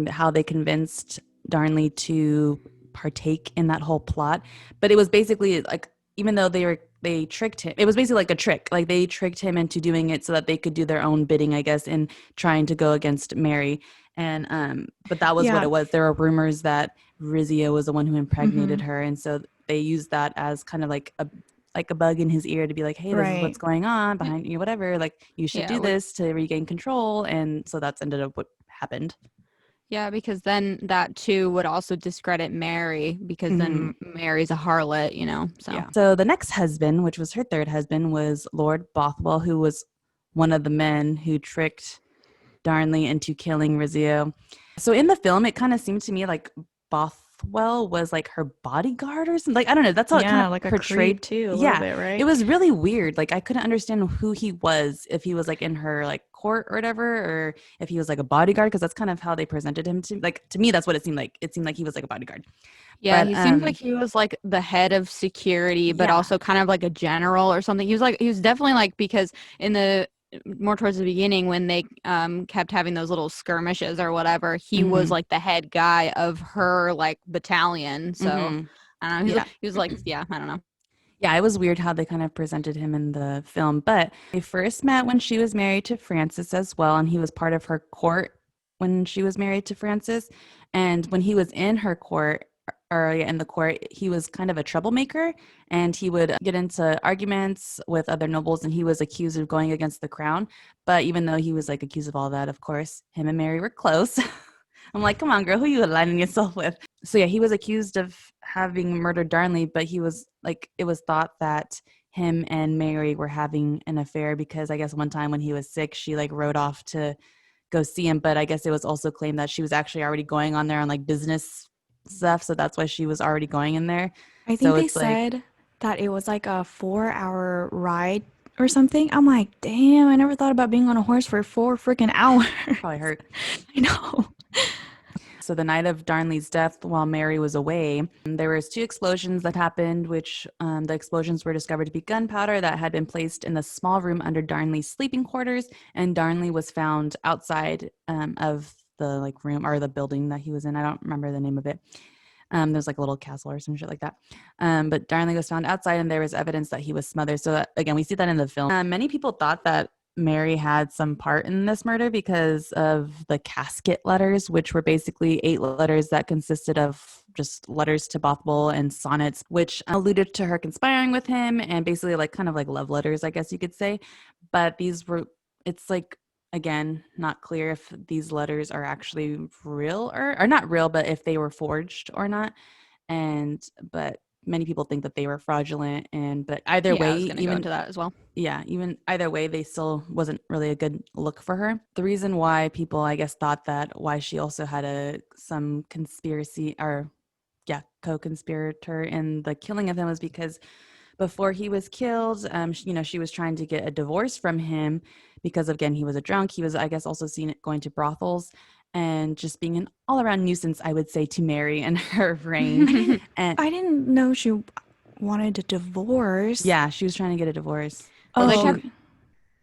Speaker 1: how they convinced Darnley to partake in that whole plot. But it was basically like, even though they tricked him, it was basically like a trick. Like they tricked him into doing it so that they could do their own bidding, I guess, in trying to go against Mary. And but that was what it was. There were rumors that Rizzio was the one who impregnated her, and so they used that as kind of like a bug in his ear to be like, hey, this is what's going on behind you, whatever, like you should do this to regain control. And so that's ended up what happened.
Speaker 3: Yeah, because then that too would also discredit Mary, because then Mary's a harlot, you know.
Speaker 1: So the next husband, which was her third husband, was Lord Bothwell, who was one of the men who tricked Darnley into killing Rizzio. So in the film, it kind of seemed to me like Bothwell was like her bodyguard or something. Like, I don't know. That's how it kind of
Speaker 2: like
Speaker 1: portrayed
Speaker 2: too, a little bit, right?
Speaker 1: It was really weird. Like, I couldn't understand who he was, if he was like in her like court or whatever, or if he was like a bodyguard, because that's kind of how they presented him to. Like, to me, that's what it seemed like. It seemed like he was like a bodyguard.
Speaker 3: Yeah, but he seemed like he was like the head of security, but also kind of like a general or something. He was definitely like, because in the more towards the beginning when they kept having those little skirmishes or whatever, he was like the head guy of her like battalion. So I don't know. He was like, I don't know.
Speaker 1: Yeah, it was weird how they kind of presented him in the film. But they first met when she was married to Francis as well, and he was part of her court when she was married to Francis. And when he was in her court, or in the court, he was kind of a troublemaker, and he would get into arguments with other nobles, and he was accused of going against the crown. But even though he was like accused of all that, of course, him and Mary were close. I'm like, come on, girl, who are you aligning yourself with? So yeah, he was accused of having murdered Darnley, but he was like, it was thought that him and Mary were having an affair, because I guess one time when he was sick, she like rode off to go see him. But I guess it was also claimed that she was actually already going on there on like business stuff, so that's why she was already going in there.
Speaker 2: I think they said that it was like a 4-hour ride or something. I'm like, damn, I never thought about being on a horse for 4 freaking hours.
Speaker 1: Probably hurt.
Speaker 2: I know.
Speaker 1: So the night of Darnley's death, while Mary was away, there was 2 explosions that happened, which the explosions were discovered to be gunpowder that had been placed in the small room under Darnley's sleeping quarters, and Darnley was found outside of the like room or the building that he was in. I don't remember the name of it. There's like a little castle or some shit like that. But Darnley was found outside, and there was evidence that he was smothered. So that, again, we see that in the film. Many people thought that Mary had some part in this murder because of the casket letters, which were basically 8 letters that consisted of just letters to Bothwell and sonnets, which alluded to her conspiring with him, and basically like kind of like love letters, I guess you could say. But it's like, again, not clear if these letters are actually real or not real, but if they were forged or not. But many people think that they were fraudulent, but either
Speaker 3: Yeah,
Speaker 1: way,
Speaker 3: I was going to go into that as well.
Speaker 1: Yeah, even either way, they still wasn't really a good look for her. The reason why people, I guess, thought that why she also had some conspiracy or co-conspirator in the killing of him was because before he was killed, she was trying to get a divorce from him because, again, he was a drunk. He was, I guess, also seen going to brothels and just being an all-around nuisance, I would say, to Mary and her reign. And
Speaker 2: I didn't know she wanted a divorce.
Speaker 1: yeah, she was trying to get a divorce.
Speaker 3: Well,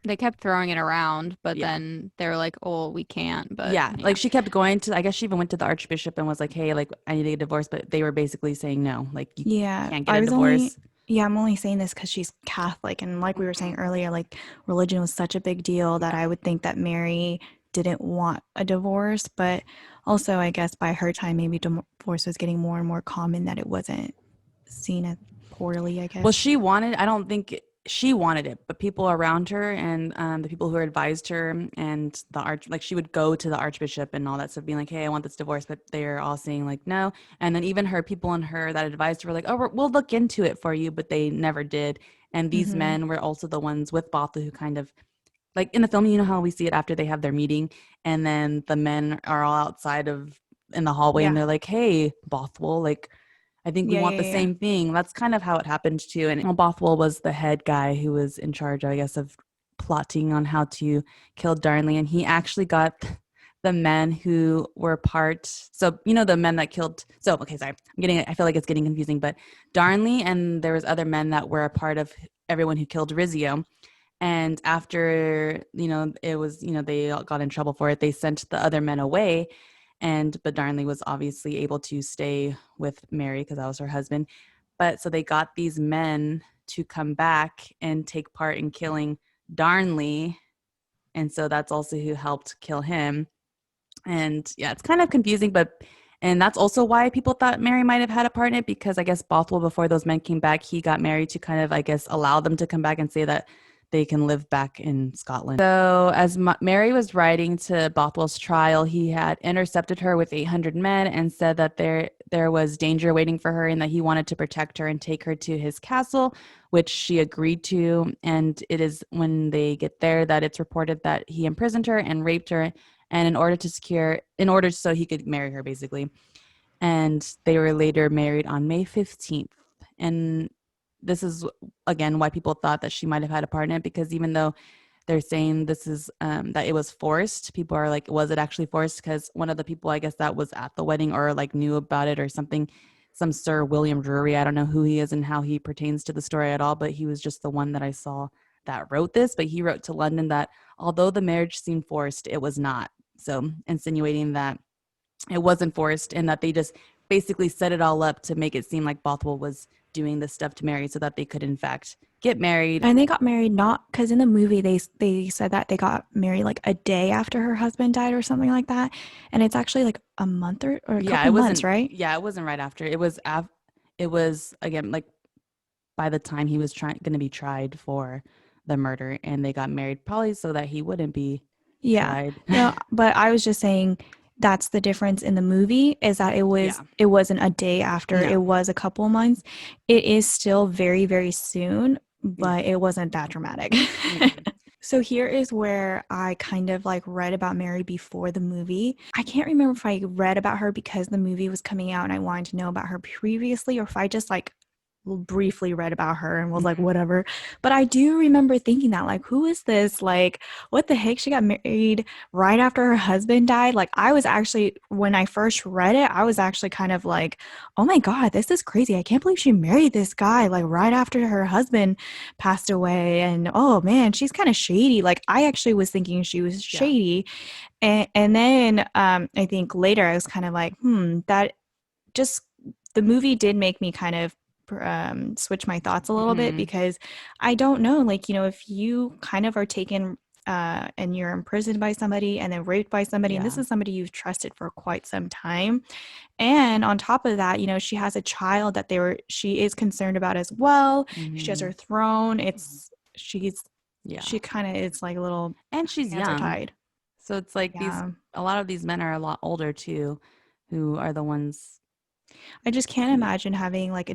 Speaker 3: they kept throwing it around, but
Speaker 1: Yeah.
Speaker 3: then they were like, "Oh, we can't." But
Speaker 1: yeah, like she kept going to. I guess she even went to the archbishop and was like, "Hey, like I need to get a divorce," but they were basically saying no, like you can't get a divorce.
Speaker 2: I'm only saying this because she's Catholic, and like we were saying earlier, like religion was such a big deal that I would think that Mary didn't want a divorce, but also I guess by her time, maybe divorce was getting more and more common, that it wasn't seen as poorly, I guess.
Speaker 1: Well, I don't think she wanted it, but people around her and the people who advised her and she would go to the archbishop and all that stuff, being like, "Hey, I want this divorce," but they're all saying like no. And then even her people and her that advised her were like, "Oh, we'll look into it for you," but they never did. And these men were also the ones with Bothell who kind of, like in the film, you know how we see it after they have their meeting, and then the men are all outside in the hallway, and they're like, "Hey, Bothwell, like I think we want the same thing." That's kind of how it happened too. And Bothwell was the head guy who was in charge, I guess, of plotting on how to kill Darnley. And he actually got the men who were the men that killed. So, okay, sorry. I feel like it's getting confusing, but Darnley and there was other men that were a part of everyone who killed Rizzio. And after, it was, they all got in trouble for it, they sent the other men away. But Darnley was obviously able to stay with Mary because that was her husband. But so they got these men to come back and take part in killing Darnley. And so that's also who helped kill him. And yeah, it's kind of confusing, and that's also why people thought Mary might have had a part in it, because I guess Bothwell, before those men came back, he got Mary to kind of, I guess, allow them to come back and say that they can live back in Scotland. So as Mary was riding to Bothwell's trial, he had intercepted her with 800 men and said that there was danger waiting for her and that he wanted to protect her and take her to his castle, which she agreed to. And it is when they get there that it's reported that he imprisoned her and raped her, and in order so he could marry her, basically. And they were later married on May 15th. And this is, again, why people thought that she might have had a part in it, because even though they're saying this is that it was forced, people are like, was it actually forced? Because one of the people, I guess, that was at the wedding or like knew about it or something, some Sir William Drury, I don't know who he is and how he pertains to the story at all, but he was just the one that I saw that wrote this. But he wrote to London that although the marriage seemed forced, it was not. So insinuating that it wasn't forced and that they just basically set it all up to make it seem like Bothwell was doing this stuff to Mary so that they could in fact get married.
Speaker 2: And they got married not because in the movie they said that they got married like a day after her husband died or something like that, and it's actually like a month or a couple months, right?
Speaker 1: Yeah, it wasn't right after. It was again like by the time he was going to be tried for the murder, and they got married probably so that he wouldn't be tried.
Speaker 2: No, but I was just saying that's the difference in the movie, is that it wasn't a day after, it was a couple months. It is still very, very soon, but it wasn't that dramatic. So here is where I kind of like read about Mary before the movie. I can't remember if I read about her because the movie was coming out and I wanted to know about her previously, or if I just like briefly read about her and was like, whatever. But I do remember thinking that, like, who is this? Like, what the heck? She got married right after her husband died. Like, I was actually, when I first read it, I was actually kind of like, oh my God, this is crazy. I can't believe she married this guy, like, right after her husband passed away. And oh man, she's kind of shady. Like, I actually was thinking she was shady. And then I think later I was kind of like, that just, the movie did make me kind of switch my thoughts a little bit, because I don't know, like, if you kind of are taken and you're imprisoned by somebody and then raped by somebody, and this is somebody you've trusted for quite some time, and on top of that, she has a child that she is concerned about as well. She has her throne. She kind of is like a little,
Speaker 1: and she's
Speaker 2: hands
Speaker 1: young,
Speaker 2: are tied.
Speaker 1: so it's like a lot of these men are a lot older too, who are the ones
Speaker 2: I just can't imagine having like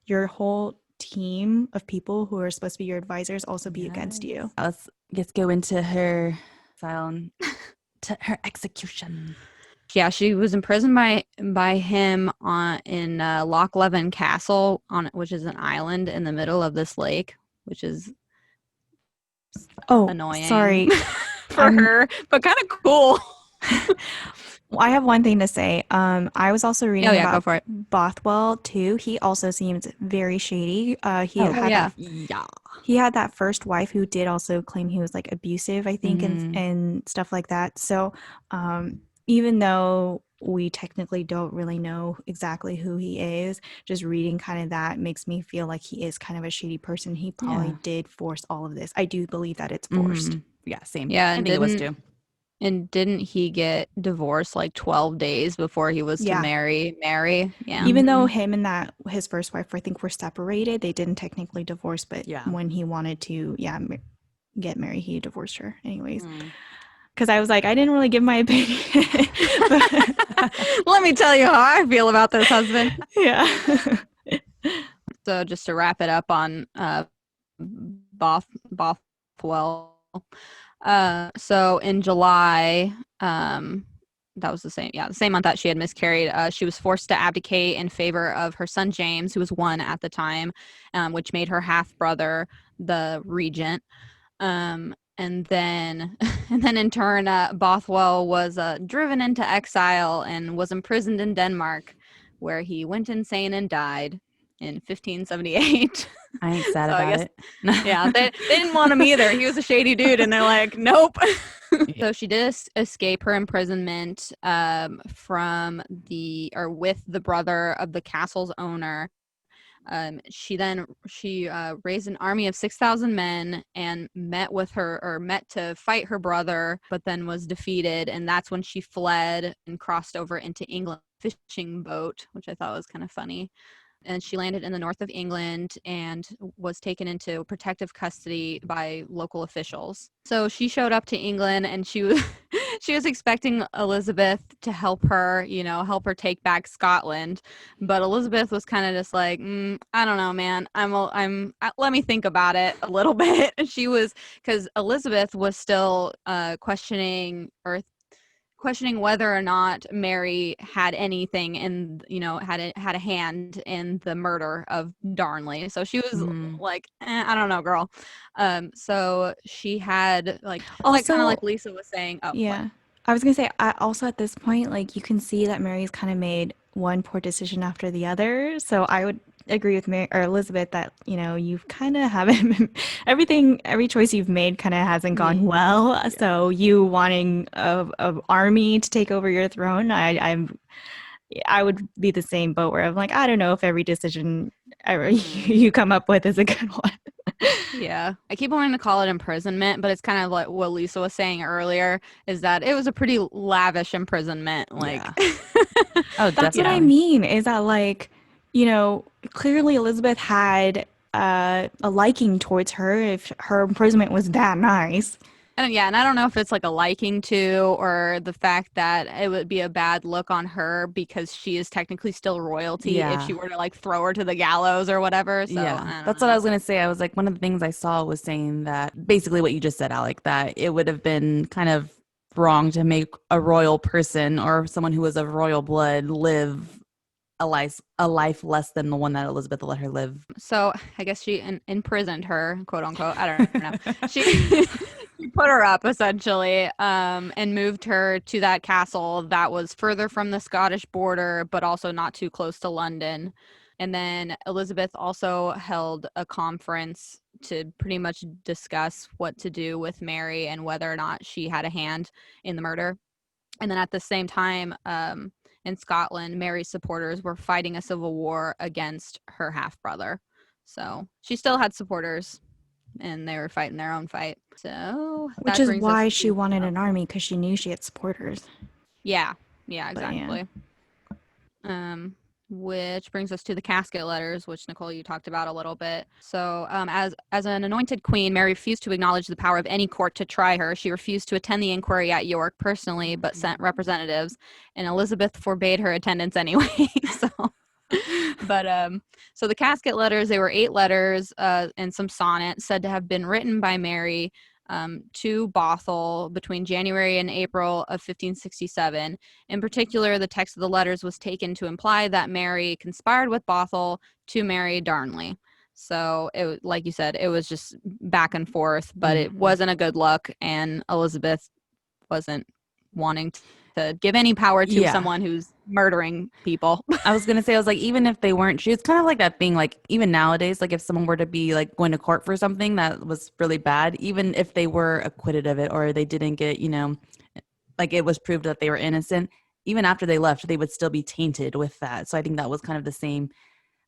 Speaker 2: your whole team of people who are supposed to be your advisors also be against you.
Speaker 1: Let's go into her style to her execution.
Speaker 3: Yeah, she was imprisoned by him in Loch Leven Castle, which is an island in the middle of this lake, which is
Speaker 2: Oh,
Speaker 3: annoying
Speaker 2: sorry.
Speaker 3: for her, but kind of cool.
Speaker 2: Well, I have one thing to say. I was also reading
Speaker 3: Yeah, go
Speaker 2: about
Speaker 3: for it.
Speaker 2: Bothwell too. He also seems very shady.
Speaker 3: Yeah.
Speaker 2: He had that first wife who did also claim he was like abusive, I think, and stuff like that. So, even though we technically don't really know exactly who he is, just reading kind of that makes me feel like he is kind of a shady person. He probably did force all of this. I do believe that it's forced.
Speaker 1: Yeah, same.
Speaker 3: Yeah,
Speaker 1: I think it was too.
Speaker 3: And didn't he get divorced like 12 days before he was to marry Mary? Yeah.
Speaker 2: Even though him and his first wife, I think, were separated, they didn't technically divorce, but when he wanted to, get married, he divorced her anyways. Because I was like, I didn't really give my opinion.
Speaker 3: Let me tell you how I feel about this husband.
Speaker 2: Yeah.
Speaker 3: So just to wrap it up on Bothwell. So in July, that was the same month that she had miscarried. She was forced to abdicate in favor of her son James, who was 1 at the time, which made her half brother the regent. And then in turn, Bothwell was driven into exile and was imprisoned in Denmark, where he went insane and died in 1578.
Speaker 1: I ain't sad
Speaker 3: So I
Speaker 1: about
Speaker 3: guess,
Speaker 1: it.
Speaker 3: yeah, they didn't want him either. He was a shady dude, and they're like, nope. So she did escape her imprisonment with the brother of the castle's owner. She raised an army of 6,000 men and met to fight her brother, but then was defeated. And that's when she fled and crossed over into England fishing boat, which I thought was kind of funny. And she landed in the north of England and was taken into protective custody by local officials. So she showed up to England and she was she was expecting Elizabeth to help her take back Scotland, but Elizabeth was kind of just like, I don't know, man. Let me think about it a little bit. She was because Elizabeth was still questioning whether or not Mary had anything had a hand in the murder of Darnley. So she was like, I don't know, girl. So she had
Speaker 2: Also,
Speaker 3: kind of like Lisa was saying. Oh,
Speaker 2: yeah.
Speaker 3: what?
Speaker 2: I was gonna say, also at this point, like you can see that Mary's kind of made one poor decision after the other. So I would agree with Mary or Elizabeth that you've kind of haven't every choice you've made kind of hasn't gone well. Yeah. So you wanting a army to take over your throne, I would be the same boat where I'm like, I don't know if every decision you come up with is a good one.
Speaker 3: Yeah. I keep wanting to call it imprisonment, but it's kind of like what Lisa was saying earlier, is that it was a pretty lavish imprisonment. Like,
Speaker 1: oh,
Speaker 2: that's what I mean, is that like, clearly Elizabeth had a liking towards her if her imprisonment was that nice.
Speaker 3: And I don't know if it's like a liking to, or the fact that it would be a bad look on her because she is technically still royalty if she were to like throw her to the gallows or whatever. So
Speaker 1: that's what I was gonna say. I was like, one of the things I saw was saying that basically what you just said, Alec, that it would have been kind of wrong to make a royal person or someone who was of royal blood live a life less than the one that Elizabeth let her live.
Speaker 3: So I guess she imprisoned her, quote unquote. I don't know. She put her up essentially, and moved her to that castle that was further from the Scottish border, but also not too close to London. And then Elizabeth also held a conference to pretty much discuss what to do with Mary and whether or not she had a hand in the murder. And then at the same time, in Scotland, Mary's supporters were fighting a civil war against her half brother. So she still had supporters, and they were fighting their own fight. So
Speaker 2: which is why she wanted an army, because she knew she had supporters.
Speaker 3: Yeah, exactly. which brings us to the casket letters, which Nicole, you talked about a little bit. So as an anointed queen, Mary refused to acknowledge the power of any court to try her. She refused to attend the inquiry at York personally, but sent representatives, and Elizabeth forbade her attendance anyway. So the casket letters, they were 8 letters and some sonnets said to have been written by Mary to Bothwell between January and April of 1567. In particular, the text of the letters was taken to imply that Mary conspired with Bothwell to marry Darnley. So, like you said, it was just back and forth, but it wasn't a good look, and Elizabeth wasn't wanting to give any power to someone who's murdering people.
Speaker 1: I was gonna say, I was like, even if they weren't, it's kind of like that thing, like even nowadays, like if someone were to be like going to court for something that was really bad, even if they were acquitted of it or they didn't get, like it was proved that they were innocent, even after they left, they would still be tainted with that. So I think that was kind of the same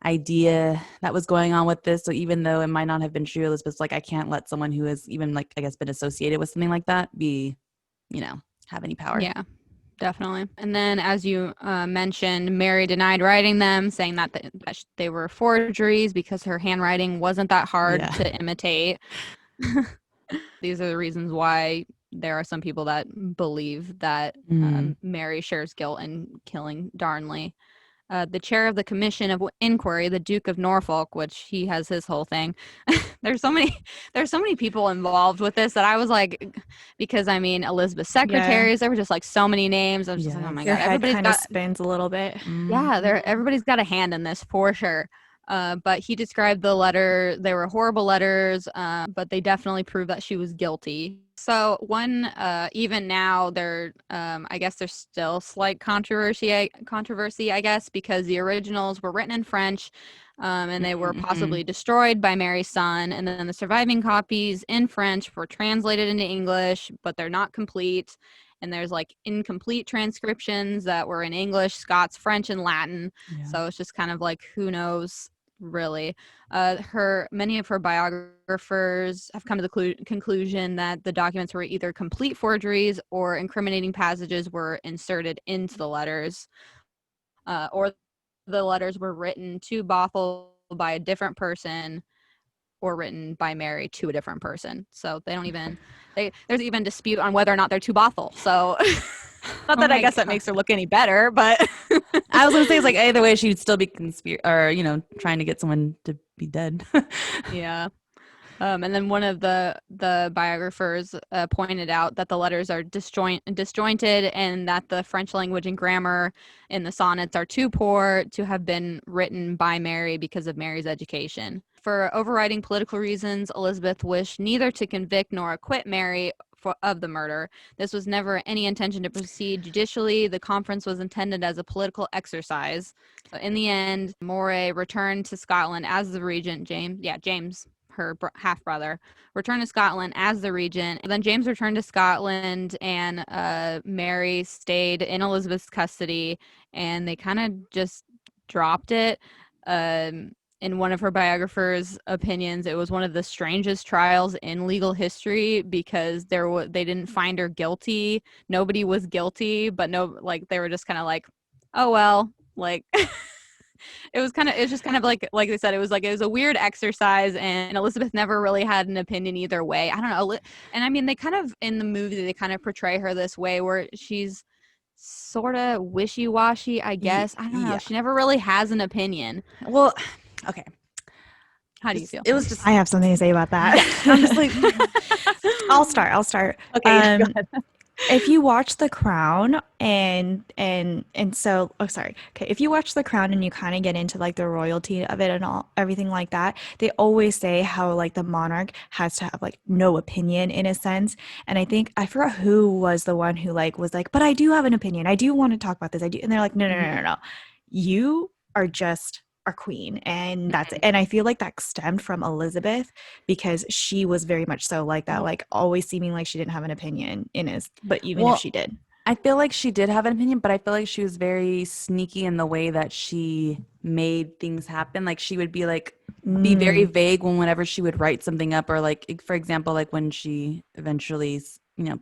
Speaker 1: idea that was going on with this. So even though it might not have been true, Elizabeth's like, I can't let someone who has even like, I guess, been associated with something like that be, have any power.
Speaker 3: Yeah. Definitely. And then, as you mentioned, Mary denied writing them, saying that they were forgeries because her handwriting wasn't that hard to imitate. These are the reasons why there are some people that believe that Mary shares guilt in killing Darnley. The chair of the commission of inquiry, the Duke of Norfolk, which he has his whole thing. there's so many people involved with this that I was like, because I mean, Elizabeth's secretaries, there were just like so many names. I was just like, oh my
Speaker 2: Your
Speaker 3: God,
Speaker 2: head kind of spins a little bit.
Speaker 3: Yeah, everybody's got a hand in this for sure. But he described the letter. They were horrible letters, but they definitely proved that she was guilty. So even now, I guess there's still slight controversy, I guess, because the originals were written in French, and they were possibly destroyed by Mary's son. And then the surviving copies in French were translated into English, but they're not complete. And there's like incomplete transcriptions that were in English, Scots, French, and Latin. Yeah. So it's just kind of like, who knows, really. Many of her biographers have come to the conclusion that the documents were either complete forgeries or incriminating passages were inserted into the letters, or the letters were written to Bothwell by a different person or written by Mary to a different person. So they don't even there's even dispute on whether or not they're to Bothwell. So not that I guess that makes her look any better, but
Speaker 1: I was gonna say, it's like either way she'd still be trying to get someone to be dead.
Speaker 3: Yeah. And then one of the biographers pointed out that the letters are disjointed and that the French language and grammar in the sonnets are too poor to have been written by Mary because of Mary's education. For overriding political reasons, Elizabeth wished neither to convict nor acquit Mary of the murder. This was never any intention to proceed judicially. The conference was intended as a political exercise. So in the end, Moray returned to Scotland as the regent. James, her half-brother, returned to Scotland as the regent. Then James returned to Scotland, and Mary stayed in Elizabeth's custody, and they kind of just dropped it. In one of her biographers' opinions, it was one of the strangest trials in legal history because they didn't find her guilty. Nobody was guilty, but they were just kind of like, oh well, like it was just kind of like they said, it was a weird exercise, and Elizabeth never really had an opinion either way. I don't know. And I mean, they kind of, in the movie, they kind of portray her this way where she's sort of wishy-washy, I guess. I don't know. She never really has an opinion.
Speaker 1: Well, okay.
Speaker 3: How do you feel?
Speaker 1: It was just,
Speaker 2: I have something to say about that.
Speaker 1: Yeah, I'm just like,
Speaker 2: I'll start.
Speaker 3: Okay, go ahead.
Speaker 2: If you watch The Crown if you watch The Crown and you kind of get into like the royalty of it and everything like that, they always say how like the monarch has to have like no opinion in a sense. And I forgot who was the one who like was like, but I do have an opinion. I do want to talk about this. I do. And they're like, no. You are just our queen, and that's it. And I feel like that stemmed from Elizabeth because she was very much so like that, like always seeming like she didn't have an opinion but even if she did,
Speaker 1: I feel like she did have an opinion, but I feel like she was very sneaky in the way that she made things happen. Like she would be like be very vague whenever she would write something up, or like, for example, like when she eventually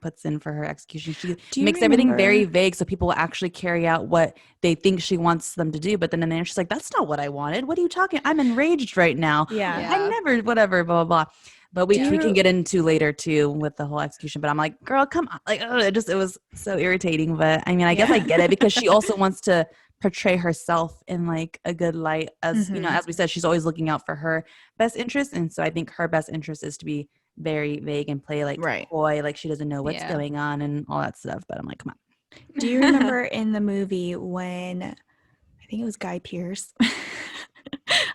Speaker 1: puts in for her execution. She
Speaker 2: Do you
Speaker 1: makes everything very
Speaker 2: remember?
Speaker 1: vague so people will actually carry out what they think she wants them to do. But then in the end, she's like, that's not what I wanted. What are you talking? I'm enraged right now.
Speaker 2: Yeah.
Speaker 1: I never, whatever, blah, blah, blah. But
Speaker 2: Do
Speaker 1: which we can
Speaker 2: you?
Speaker 1: get into later too with the whole execution. But I'm like, girl, come on. Like, it was so irritating. But I mean, I guess I get it because she also wants to portray herself in like a good light. As as we said, she's always looking out for her best interest. And so I think her best interest is to be very vague and play like coy, like she doesn't know what's going on and all that stuff. But I'm like, come on.
Speaker 2: Do you remember in the movie when I think it was Guy Pearce?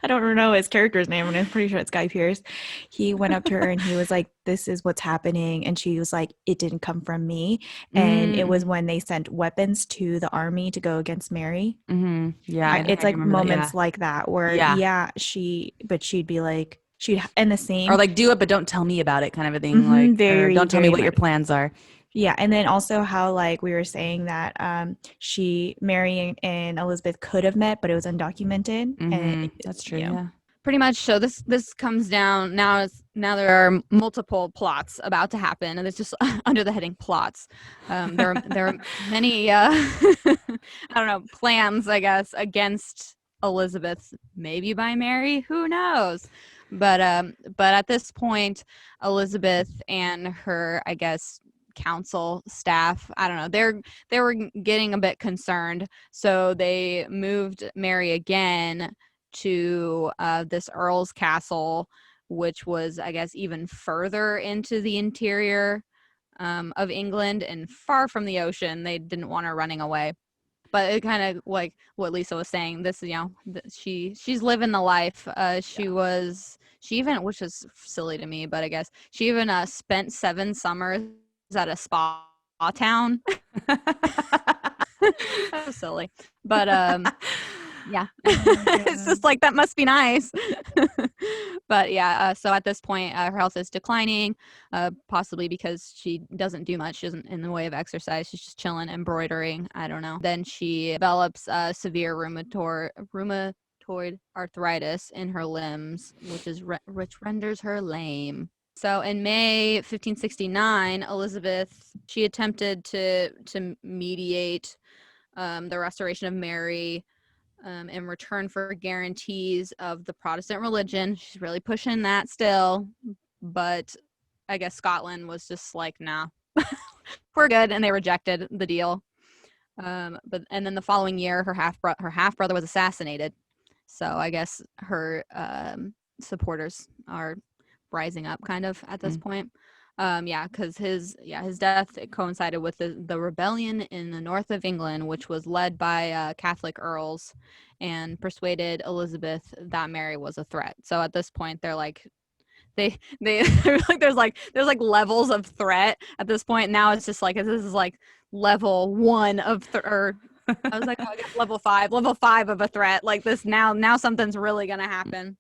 Speaker 2: I don't know his character's name, and I'm pretty sure it's Guy Pearce. He went up to her and he was like, "This is what's happening," and she was like, "It didn't come from me." And it was when they sent weapons to the army to go against Mary.
Speaker 1: Mm-hmm. Yeah,
Speaker 2: It's
Speaker 1: I
Speaker 2: like moments
Speaker 1: that.
Speaker 2: like that where she'd be like and the same
Speaker 1: or like do it but don't tell me about it kind of a thing, like or don't tell me what your plans are.
Speaker 2: Yeah, and then also how like we were saying that Mary and Elizabeth could have met, but it was undocumented. And
Speaker 1: that's true. Yeah.
Speaker 3: Pretty much. So this comes down now. There are multiple plots about to happen, and it's just under the heading plots. There are many I don't know, plans, I guess, against Elizabeth, maybe by Mary, who knows. But at this point, Elizabeth and her, I guess, council staff, I don't know, they were getting a bit concerned, so they moved Mary again to this earl's castle, which was, I guess, even further into the interior of England and far from the ocean. They didn't want her running away. But it kind of like what Lisa was saying, this, she's living the life. She even, which is silly to me, but I guess she even spent 7 summers at a spa town. That was silly. But yeah. It's just like, that must be nice. But yeah, so at this point, her health is declining, possibly because she doesn't do much. She isn't in the way of exercise. She's just chilling, embroidering. I don't know. Then she develops severe rheumatoid arthritis in her limbs, which renders her lame. So in May 1569, Elizabeth, she attempted to mediate the restoration of Mary in return for guarantees of the Protestant religion. She's really pushing that still, but I guess Scotland was just like, nah, we're good, and they rejected the deal. And then the following year, her half brother was assassinated. So I guess her supporters are rising up kind of at this point. Because his death, it coincided with the rebellion in the north of England, which was led by Catholic earls, and persuaded Elizabeth that Mary was a threat. So at this point, they're like, they like, there's like levels of threat at this point. Now it's just like, this is like level 1 of or I was like, oh, I guess level 5 of a threat. Like this, now something's really gonna happen,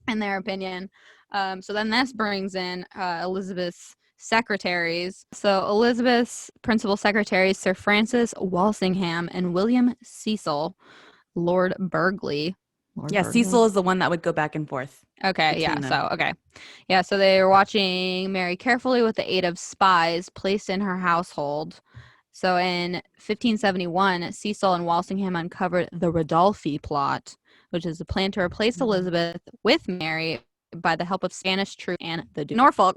Speaker 3: in their opinion. So then this brings in Elizabeth's secretaries. So Elizabeth's principal secretaries, Sir Francis Walsingham and William Cecil, Lord Burghley.
Speaker 1: Cecil is the one that would go back and forth.
Speaker 3: Okay, yeah. So, okay. Yeah, so they were watching Mary carefully with the aid of spies placed in her household. So in 1571, Cecil and Walsingham uncovered the Rodolphi plot, which is a plan to replace Elizabeth with Mary by the help of Spanish troops and the Duke of Norfolk.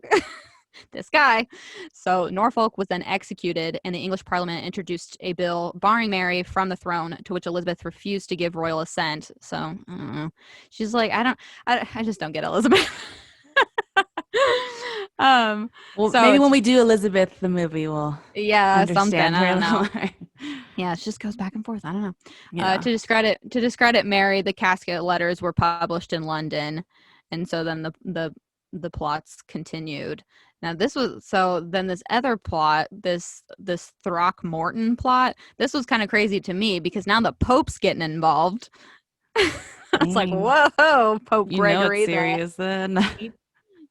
Speaker 3: This guy. So Norfolk was then executed, and the English Parliament introduced a bill barring Mary from the throne, to which Elizabeth refused to give royal assent. So I don't know. She's like, I just don't get Elizabeth.
Speaker 1: Well, so maybe when we do Elizabeth the movie, we'll understand her a little more.
Speaker 3: Yeah, it just goes back and forth. I don't know. Yeah. To discredit Mary, the casket letters were published in London, and so then the plots continued. Now this other plot, this Throckmorton plot, this was kind of crazy to me because now the Pope's getting involved. It's like, whoa, Pope Gregory.
Speaker 1: It's serious then.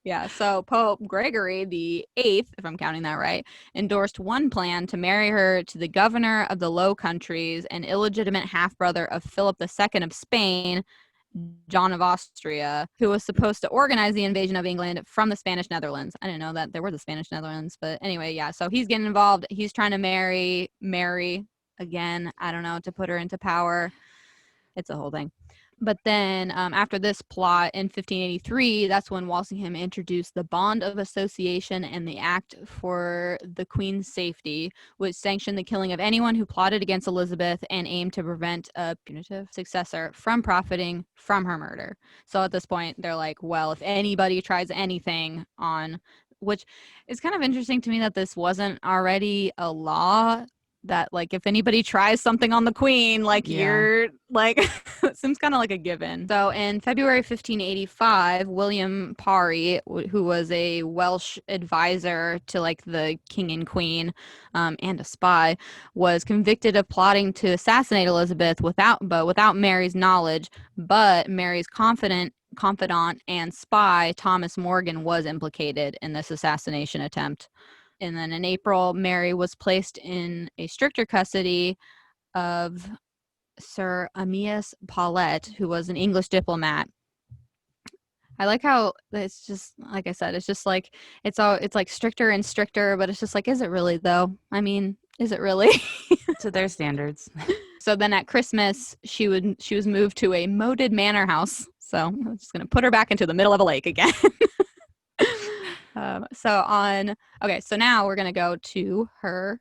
Speaker 3: Yeah, so Pope Gregory the Eighth, if I'm counting that right, endorsed one plan to marry her to the governor of the Low Countries, an illegitimate half-brother of Philip II of Spain, John of Austria, who was supposed to organize the invasion of England from the Spanish Netherlands. I didn't know that there were the Spanish Netherlands, but anyway, yeah. So he's getting involved. He's trying to marry Mary again, I don't know, to put her into power. It's a whole thing. But then after this plot in 1583, that's when Walsingham introduced the Bond of Association and the Act for the Queen's Safety, which sanctioned the killing of anyone who plotted against Elizabeth and aimed to prevent a punitive successor from profiting from her murder. So at this point, they're like, well, if anybody tries anything on, which is kind of interesting to me that this wasn't already a law, that like if anybody tries something on the queen, like you're like it seems kind of like a given. So in February 1585, William Parry, who was a Welsh advisor to like the king and queen and a spy, was convicted of plotting to assassinate Elizabeth without Mary's knowledge, but Mary's confidant and spy Thomas Morgan was implicated in this assassination attempt. And then in April, Mary was placed in a stricter custody of Sir Amyas Paulet, who was an English diplomat. I like how it's just, like I said, it's just like, it's like stricter and stricter, but it's just like, is it really though? I mean, is it really?
Speaker 1: To their standards.
Speaker 3: So then at Christmas, she was moved to a moated manor house. So I'm just going to put her back into the middle of a lake again. So now we're going to go to her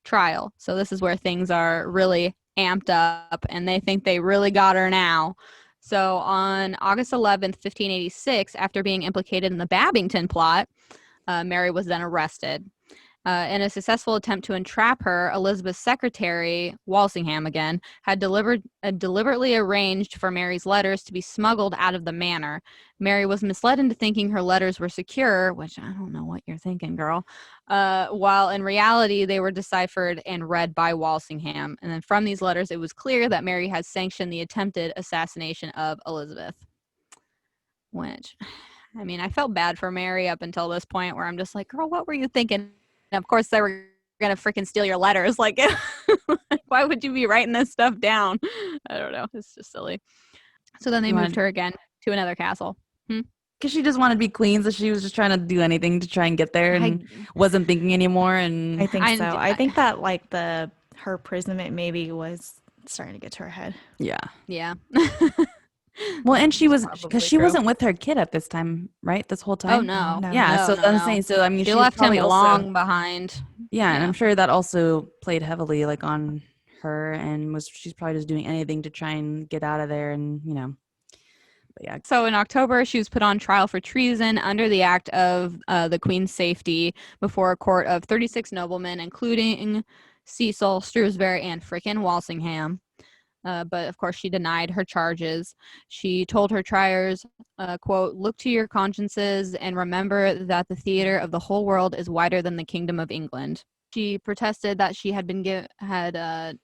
Speaker 3: trial. So this is where things are really amped up and they think they really got her now. So on August 11th, 1586, after being implicated in the Babington plot, Mary was then arrested. In a successful attempt to entrap her, Elizabeth's secretary, Walsingham again, had deliberately arranged for Mary's letters to be smuggled out of the manor. Mary was misled into thinking her letters were secure, which I don't know what you're thinking, girl, while in reality they were deciphered and read by Walsingham. And then from these letters, it was clear that Mary had sanctioned the attempted assassination of Elizabeth. Which, I mean, I felt bad for Mary up until this point where I'm just like, girl, what were you thinking? And of course, they were going to freaking steal your letters. Like, why would you be writing this stuff down? I don't know. It's just silly. So then they moved her again to another castle.
Speaker 1: Because she just wanted to be queen, so she was just trying to do anything to try and get there and wasn't thinking anymore. And
Speaker 2: I think so. I think that like her imprisonment maybe was starting to get to her head.
Speaker 1: Yeah.
Speaker 3: Yeah.
Speaker 1: Well, and she was, because she wasn't with her kid at this time, right? This whole time.
Speaker 3: Oh no.
Speaker 1: Yeah.
Speaker 3: No,
Speaker 1: so
Speaker 3: no,
Speaker 1: I'm saying, so I mean,
Speaker 3: she left him
Speaker 1: probably
Speaker 3: long behind.
Speaker 1: Yeah, and I'm sure that also played heavily like on her, and she's probably just doing anything to try and get out of there, and But yeah.
Speaker 3: So in October, she was put on trial for treason under the Act of the Queen's Safety before a court of 36 noblemen, including Cecil, Shrewsbury, and frickin' Walsingham. But of course, she denied her charges. She told her triers, quote, "Look to your consciences and remember that the theater of the whole world is wider than the kingdom of England." She protested that she had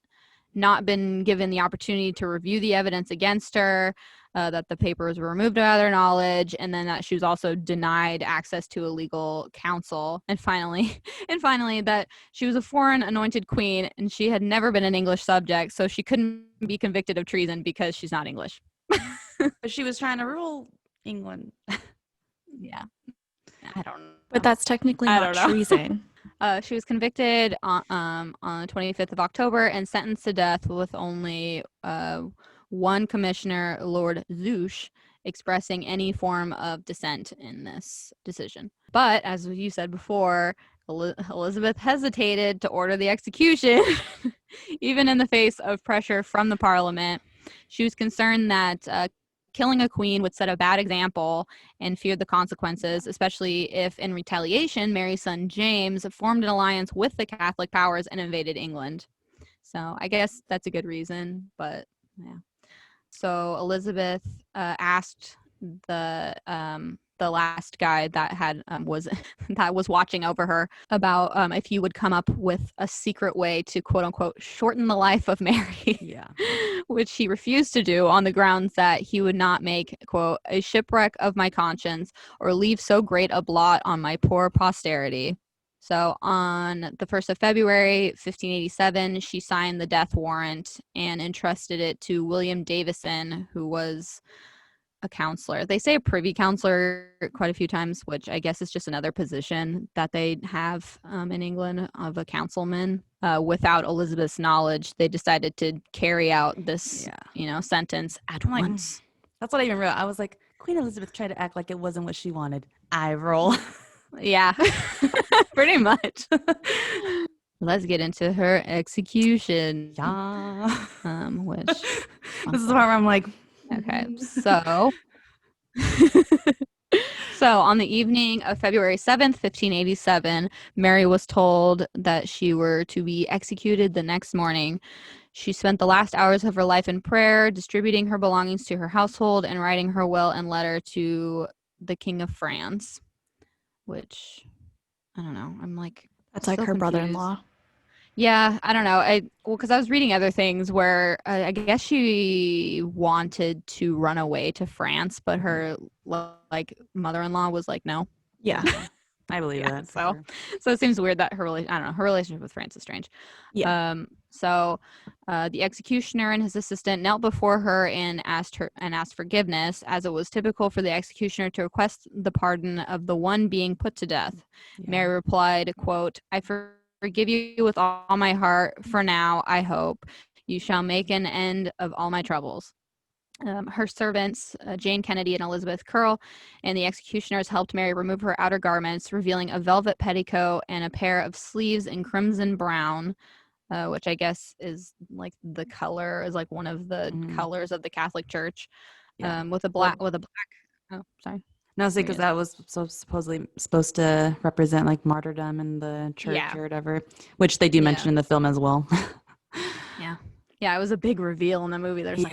Speaker 3: not been given the opportunity to review the evidence against her, that the papers were removed without her knowledge, and then that she was also denied access to a legal counsel. And finally, that she was a foreign anointed queen and she had never been an English subject, so she couldn't be convicted of treason because she's not English.
Speaker 1: But she was trying to rule England.
Speaker 3: Yeah. I don't know.
Speaker 2: But that's technically not treason.
Speaker 3: She was convicted on the 25th of October and sentenced to death with only one commissioner, Lord Zouche, expressing any form of dissent in this decision. But as you said before, Elizabeth hesitated to order the execution, even in the face of pressure from the Parliament. She was concerned that killing a queen would set a bad example and feared the consequences, especially if, in retaliation, Mary's son James formed an alliance with the Catholic powers and invaded England. So I guess that's a good reason, but yeah. So Elizabeth asked the last guy that was watching over her about if he would come up with a secret way to quote unquote shorten the life of Mary.
Speaker 1: Yeah.
Speaker 3: Which he refused to do on the grounds that he would not make quote a shipwreck of my conscience or leave so great a blot on my poor posterity. So on the 1st of February, 1587, she signed the death warrant and entrusted it to William Davison, who was a counselor. They say a privy counselor quite a few times, which I guess is just another position that they have in England of a councilman. Without Elizabeth's knowledge, they decided to carry out this, sentence at once.
Speaker 1: That's what I even wrote. I was like, Queen Elizabeth tried to act like it wasn't what she wanted. Eye roll.
Speaker 3: Yeah, pretty much. Let's get into her execution.
Speaker 1: Yeah.
Speaker 3: Which
Speaker 1: this is the part where I'm like,
Speaker 3: okay, so so on the evening of February 7th, 1587, Mary was told that she were to be executed the next morning. She spent the last hours of her life in prayer, distributing her belongings to her household and writing her will and letter to the King of France, which I don't know. I'm like,
Speaker 2: that's like her
Speaker 3: confused.
Speaker 2: brother-in-law.
Speaker 3: Yeah, I don't know. Because I was reading other things where I guess she wanted to run away to France, but her like mother-in-law was like, no.
Speaker 2: Yeah,
Speaker 1: I believe that.
Speaker 3: So it seems weird that her relationship with France is strange.
Speaker 2: Yeah.
Speaker 3: So the executioner and his assistant knelt before her and asked forgiveness, as it was typical for the executioner to request the pardon of the one being put to death. Yeah. Mary replied, quote, "I forgive you with all my heart. For now, I hope you shall make an end of all my troubles." Her servants, Jane Kennedy and Elizabeth Curl, and the executioners helped Mary remove her outer garments, revealing a velvet petticoat and a pair of sleeves in crimson brown, which I guess is like the color, is like one of the colors of the Catholic Church, with a black. Oh, sorry.
Speaker 1: No, see, because that was supposedly supposed to represent like martyrdom in the church or whatever, which they do mention in the film as well.
Speaker 3: Yeah, it was a big reveal in the movie. There's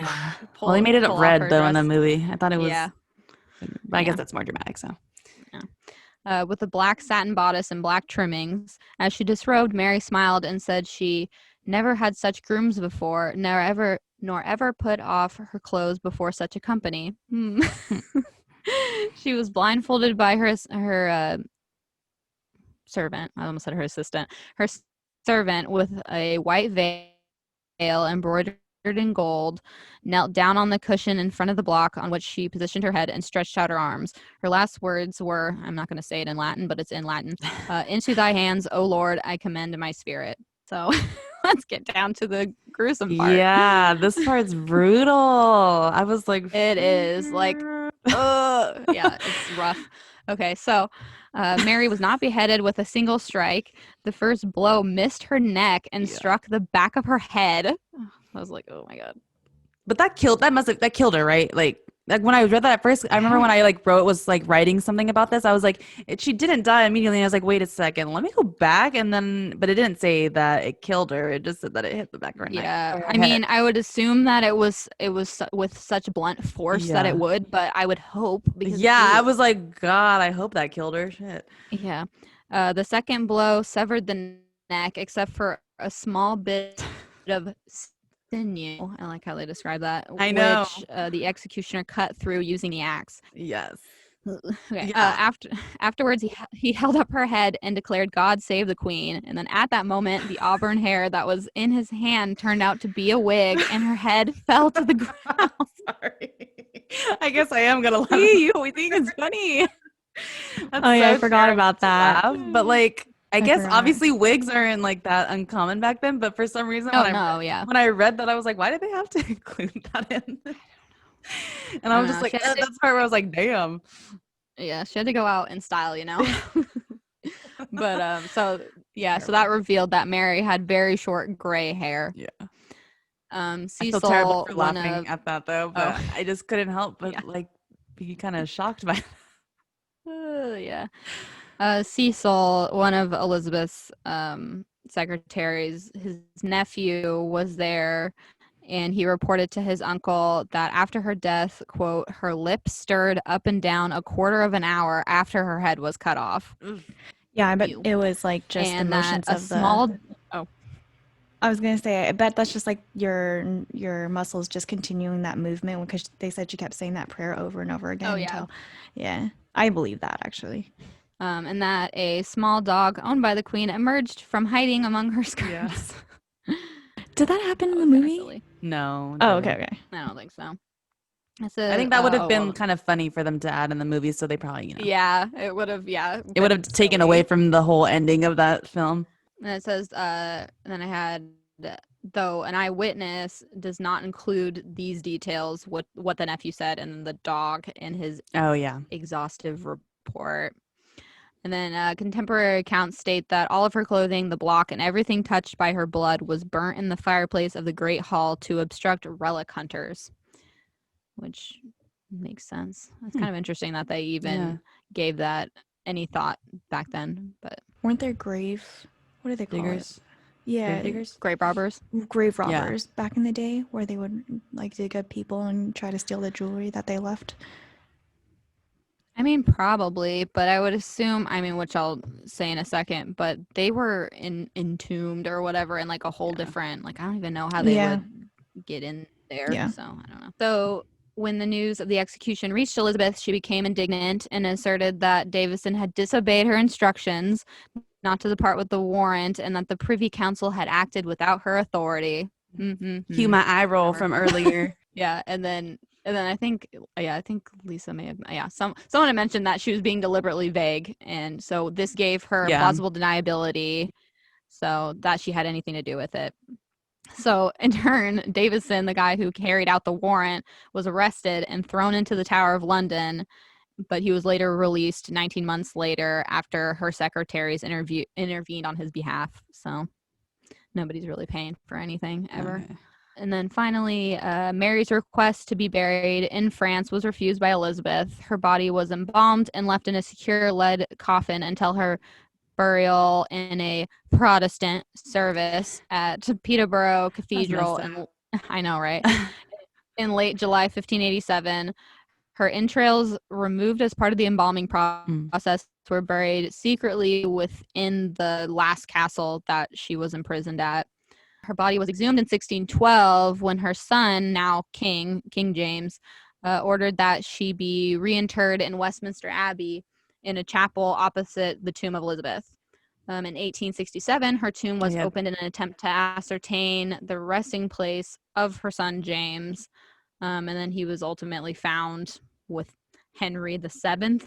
Speaker 1: well, they made it red though in the movie. I thought it was. But I guess that's more dramatic. So.
Speaker 3: With a black satin bodice and black trimmings, as she disrobed, Mary smiled and said she never had such grooms before, nor ever put off her clothes before such a company. She was blindfolded by her servant. I almost said her assistant. Her servant with a white veil embroidered in gold, knelt down on the cushion in front of the block on which she positioned her head and stretched out her arms. Her last words were, I'm not going to say it in Latin, but it's in Latin, "Into thy hands, O Lord, I commend my spirit." So let's get down to the gruesome part.
Speaker 1: Yeah, this part's brutal. I was like,
Speaker 3: it is like, yeah, it's rough. Okay, so Mary was not beheaded with a single strike. The first blow missed her neck and struck the back of her head. I was like, oh my god.
Speaker 1: But that killed her, right? Like when I read that at first, I remember when I was writing something about this, I was like, she didn't die immediately. And I was like, wait a second, let me go back. And then, but it didn't say that it killed her. It just said that it hit the back of her neck.
Speaker 3: Yeah, I mean, I would assume that it was with such blunt force that it would, but I would hope because
Speaker 1: I was like, God, I hope that killed her. Shit.
Speaker 3: Yeah. The second blow severed the neck except for a small bit of sinew. I like how they describe that.
Speaker 1: I know.
Speaker 3: Which the executioner cut through using the axe.
Speaker 1: Yes.
Speaker 3: Okay. Afterwards, he held up her head and declared, "God save the Queen." And then at that moment, the auburn hair that was in his hand turned out to be a wig, and her head fell to the ground.
Speaker 1: Sorry. I guess I am gonna laugh.
Speaker 3: We think it's funny.
Speaker 2: I forgot about that.
Speaker 1: Laugh, but I guess obviously wigs aren't that uncommon back then, but for some reason when I read that I was like, why did they have to include that in? And I was just like, that's the part where I was like, damn.
Speaker 3: Yeah, she had to go out in style, But so that revealed that Mary had very short gray hair.
Speaker 1: Yeah.
Speaker 3: Cecil,
Speaker 1: I feel terrible for laughing at that though, but I just couldn't help but be kind of shocked by
Speaker 3: it. Cecil, one of Elizabeth's secretaries, his nephew was there, and he reported to his uncle that after her death, quote, her lips stirred up and down a quarter of an hour after her head was cut off.
Speaker 2: Yeah, but it was just the motions of the... I was going to say, I bet that's just your muscles just continuing that movement, because they said she kept saying that prayer over and over again. I believe that, actually.
Speaker 3: and that a small dog owned by the queen emerged from hiding among her skirts.
Speaker 1: Yeah.
Speaker 2: Did that happen in the movie?
Speaker 3: Silly.
Speaker 1: No.
Speaker 2: Oh, okay.
Speaker 3: I don't think so.
Speaker 1: I think that would have been kind of funny for them to add in the movie, so they probably,
Speaker 3: Yeah, it would have,
Speaker 1: It would have taken away from the whole ending of that film.
Speaker 3: And it says, then I had, though an eyewitness does not include these details, what the nephew said, and the dog in his exhaustive report. And then contemporary accounts state that all of her clothing, the block, and everything touched by her blood was burnt in the fireplace of the Great Hall to obstruct relic hunters, which makes sense. It's kind of interesting that they even gave that any thought back then. But
Speaker 2: weren't there grave? What do they call it? Yeah,
Speaker 1: grave diggers,
Speaker 3: grave robbers.
Speaker 2: Grave robbers back in the day, where they would like dig up people and try to steal the jewelry that they left.
Speaker 3: I mean, probably, but I would assume, which I'll say in a second, but they were entombed or whatever in like a whole different, like, I don't even know how they would get in there. Yeah. So I don't know. So when the news of the execution reached Elizabeth, she became indignant and asserted that Davison had disobeyed her instructions not to depart with the warrant and that the Privy Council had acted without her authority.
Speaker 1: Cue my eye roll from earlier.
Speaker 3: Yeah, and then I think Lisa may have someone had mentioned that she was being deliberately vague, and so this gave her plausible deniability, so that she had anything to do with it. So in turn, Davison, the guy who carried out the warrant, was arrested and thrown into the Tower of London, but he was later released 19 months later after her secretaries intervened on his behalf. So nobody's really paying for anything ever. Okay. And then finally, Mary's request to be buried in France was refused by Elizabeth. Her body was embalmed and left in a secure lead coffin until her burial in a Protestant service at Peterborough Cathedral. And I know, right? In late July 1587. Her entrails, removed as part of the embalming process, were buried secretly within the last castle that she was imprisoned at. Her body was exhumed in 1612 when her son, now King James, ordered that she be reinterred in Westminster Abbey in a chapel opposite the tomb of Elizabeth. In 1867, her tomb was opened in an attempt to ascertain the resting place of her son James, and then he was ultimately found with Henry VII.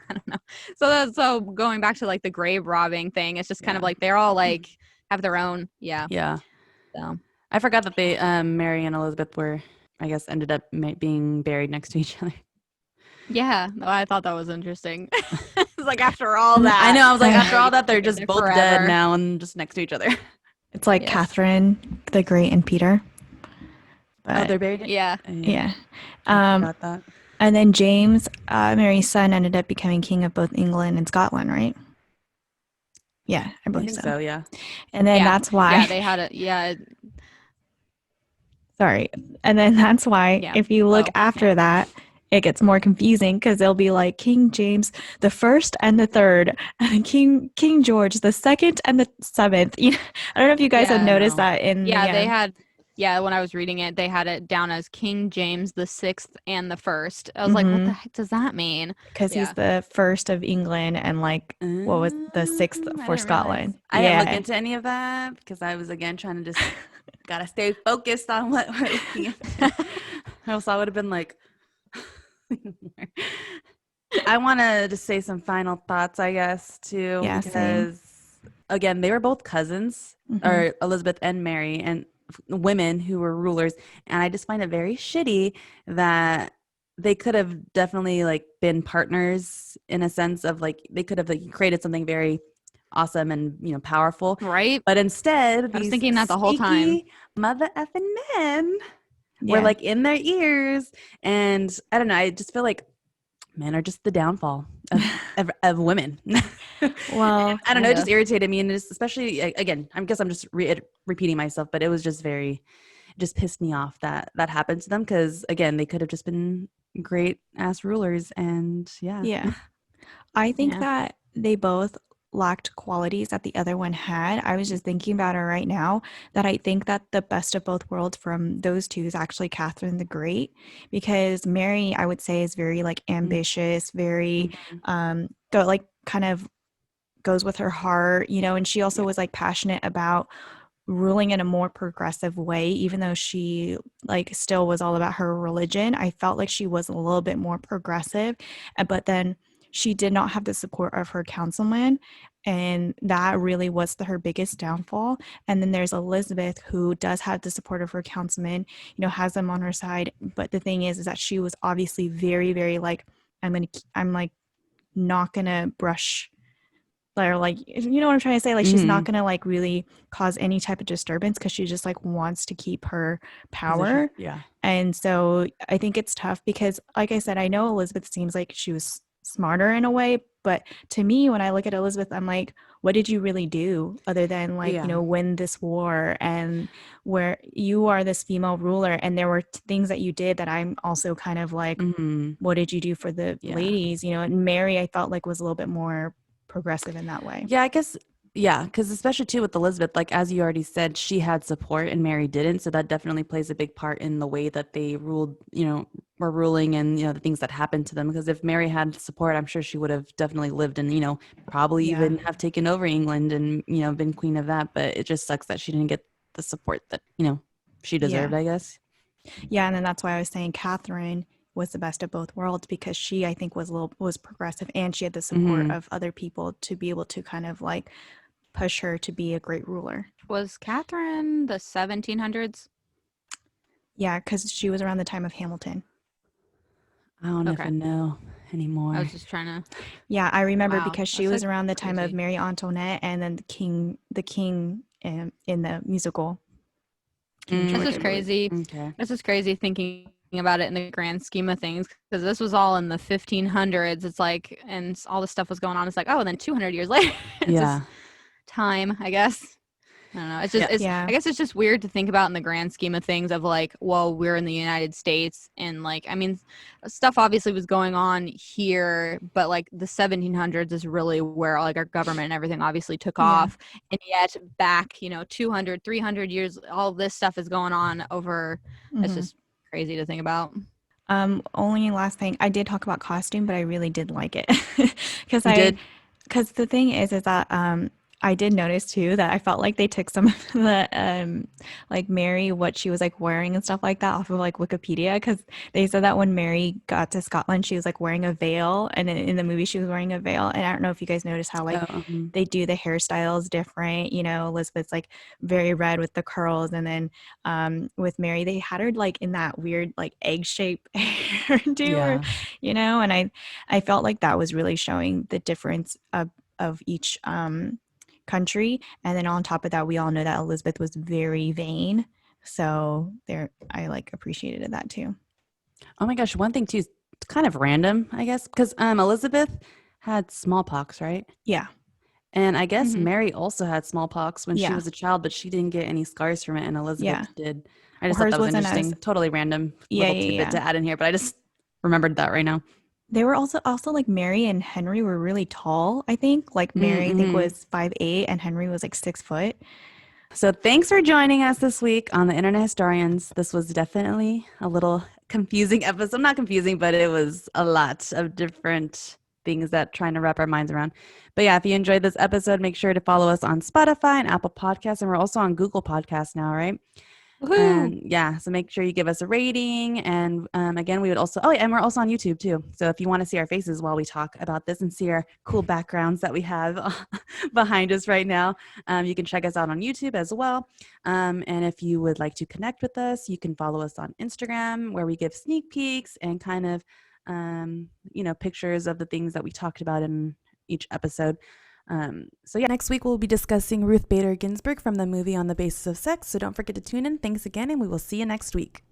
Speaker 3: I don't know. So going back to like the grave robbing thing, it's just kind of like they're all like have their own. Yeah. So
Speaker 1: I forgot that they Mary and Elizabeth were, I guess, ended up being buried next to each other.
Speaker 3: Yeah, I thought that was interesting. It's like after all that.
Speaker 1: I know. I was like, after all that, they're just both dead now and just next to each other.
Speaker 2: It's like Catherine the Great and Peter.
Speaker 1: But, they're buried?
Speaker 2: Yeah.
Speaker 1: I forgot that.
Speaker 2: And then James, Mary's son, ended up becoming king of both England and Scotland, right? Yeah, I believe
Speaker 1: so. Yeah.
Speaker 2: And then that's why.
Speaker 3: Yeah, they had it. Yeah.
Speaker 2: Sorry. And then that's why if you look after that, it gets more confusing because they'll be like King James the first and the third, and King George the second and the seventh. I don't know if you guys have noticed that in
Speaker 3: they had. Yeah, when I was reading it, they had it down as King James the 6th and the 1st. I was like, what the heck does that mean?
Speaker 2: Because he's the first of England and like, what was the 6th for Scotland?
Speaker 1: I didn't look into any of that because I was, again, trying to just, gotta stay focused on what we're looking at. Else I would have been like, I want to just say some final thoughts, I guess, too.
Speaker 2: Yeah,
Speaker 1: because, again, they were both cousins, or Elizabeth and Mary, and women who were rulers, and I just find it very shitty that they could have definitely like been partners in a sense of like they could have like created something very awesome and powerful,
Speaker 3: right?
Speaker 1: But instead,
Speaker 3: I was thinking that the whole time,
Speaker 1: mother effing men were like in their ears, and I don't know. I just feel like men are just the downfall of women.
Speaker 2: Well,
Speaker 1: I don't know. It just irritated me, and especially again, I guess I'm just repeating myself, but it was just just pissed me off that happened to them because again, they could have just been great ass rulers, and
Speaker 2: I think that they both lacked qualities that the other one had. I was just thinking about it right now that I think that the best of both worlds from those two is actually Catherine the Great, because Mary, I would say, is very like ambitious, very go like kind of goes with her heart, you know, and she also was like passionate about ruling in a more progressive way, even though she like still was all about her religion. I felt like she was a little bit more progressive, but then she did not have the support of her councilman, and that really was her biggest downfall. And then there's Elizabeth, who does have the support of her councilman, you know, has them on her side. But the thing is that she was obviously very, very like, I'm like not gonna brush, or like, you know what I'm trying to say, like she's not gonna like really cause any type of disturbance because she just like wants to keep her
Speaker 1: Position.
Speaker 2: power.
Speaker 1: Yeah.
Speaker 2: And so I think it's tough because, like I said, I know Elizabeth seems like she was smarter in a way, but to me, when I look at Elizabeth, I'm like, what did you really do other than like, you know, win this war, and where you are this female ruler, and there were things that you did that I'm also kind of like, what did you do for the ladies, you know? And Mary, I felt like was a little bit more progressive in that way.
Speaker 1: Yeah, I guess, yeah, because especially too with Elizabeth, like as you already said, she had support and Mary didn't. So that definitely plays a big part in the way that they ruled, you know, were ruling, and, you know, the things that happened to them. Because if Mary had support, I'm sure she would have definitely lived and, you know, probably even have taken over England and, you know, been queen of that. But it just sucks that she didn't get the support that, you know, she deserved, I guess.
Speaker 2: Yeah, and then that's why I was saying Catherine was the best of both worlds, because she, I think, was progressive, and she had the support of other people to be able to kind of like push her to be a great ruler.
Speaker 3: Was Catherine the 1700s?
Speaker 2: Yeah, because she was around the time of Hamilton.
Speaker 1: I don't even know anymore.
Speaker 3: I was just trying to.
Speaker 2: Yeah, I remember
Speaker 3: Wow,
Speaker 2: because she was around the time of Marie Antoinette, and then the king in the musical King George.
Speaker 3: This is crazy.
Speaker 1: Okay.
Speaker 3: This is crazy thinking about it in the grand scheme of things, because this was all in the 1500s. It's like, and all this stuff was going on. It's like, oh, and then 200 years later, it's just time, I guess. I don't know. It's just, I guess it's just weird to think about in the grand scheme of things of like, well, we're in the United States, and like, I mean, stuff obviously was going on here, but like the 1700s is really where like our government and everything obviously took off. And yet back, you know, 200, 300 years, all this stuff is going on over. It's just crazy to think about.
Speaker 2: Only last thing, I did talk about costume, but I really did like it because because the thing is that I did notice too that I felt like they took some of the like Mary, what she was like wearing and stuff like that off of like Wikipedia, because they said that when Mary got to Scotland she was like wearing a veil, and in the movie she was wearing a veil. And I don't know if you guys noticed how like they do the hairstyles different, you know. Elizabeth's like very red with the curls, and then with Mary they had her like in that weird like egg shape hairdo, or, you know. And I felt like that was really showing the difference of each country. And then on top of that, we all know that Elizabeth was very vain, so there I like appreciated that too.
Speaker 1: Oh my gosh, one thing too is kind of random, I guess, because Elizabeth had smallpox, right?
Speaker 2: Yeah.
Speaker 1: And I guess Mary also had smallpox when she was a child, but she didn't get any scars from it, and Elizabeth did. I just thought that was interesting. Totally random little tidbit to add in here, but I just remembered that right now.
Speaker 2: They were also like Mary and Henry were really tall, I think. Like Mary, I think, was 5'8", and Henry was like 6 foot.
Speaker 1: So thanks for joining us this week on the Internet Historians. This was definitely a little confusing episode. Not confusing, but it was a lot of different things that trying to wrap our minds around. But yeah, if you enjoyed this episode, make sure to follow us on Spotify and Apple Podcasts, and we're also on Google Podcasts now, right? And yeah, so make sure you give us a rating. And again, we would also, and we're also on YouTube too. So if you want to see our faces while we talk about this and see our cool backgrounds that we have behind us right now, you can check us out on YouTube as well. And if you would like to connect with us, you can follow us on Instagram, where we give sneak peeks and kind of, you know, pictures of the things that we talked about in each episode. So yeah, next week we'll be discussing Ruth Bader Ginsburg from the movie On the Basis of Sex. So don't forget to tune in. Thanks again, and we will see you next week.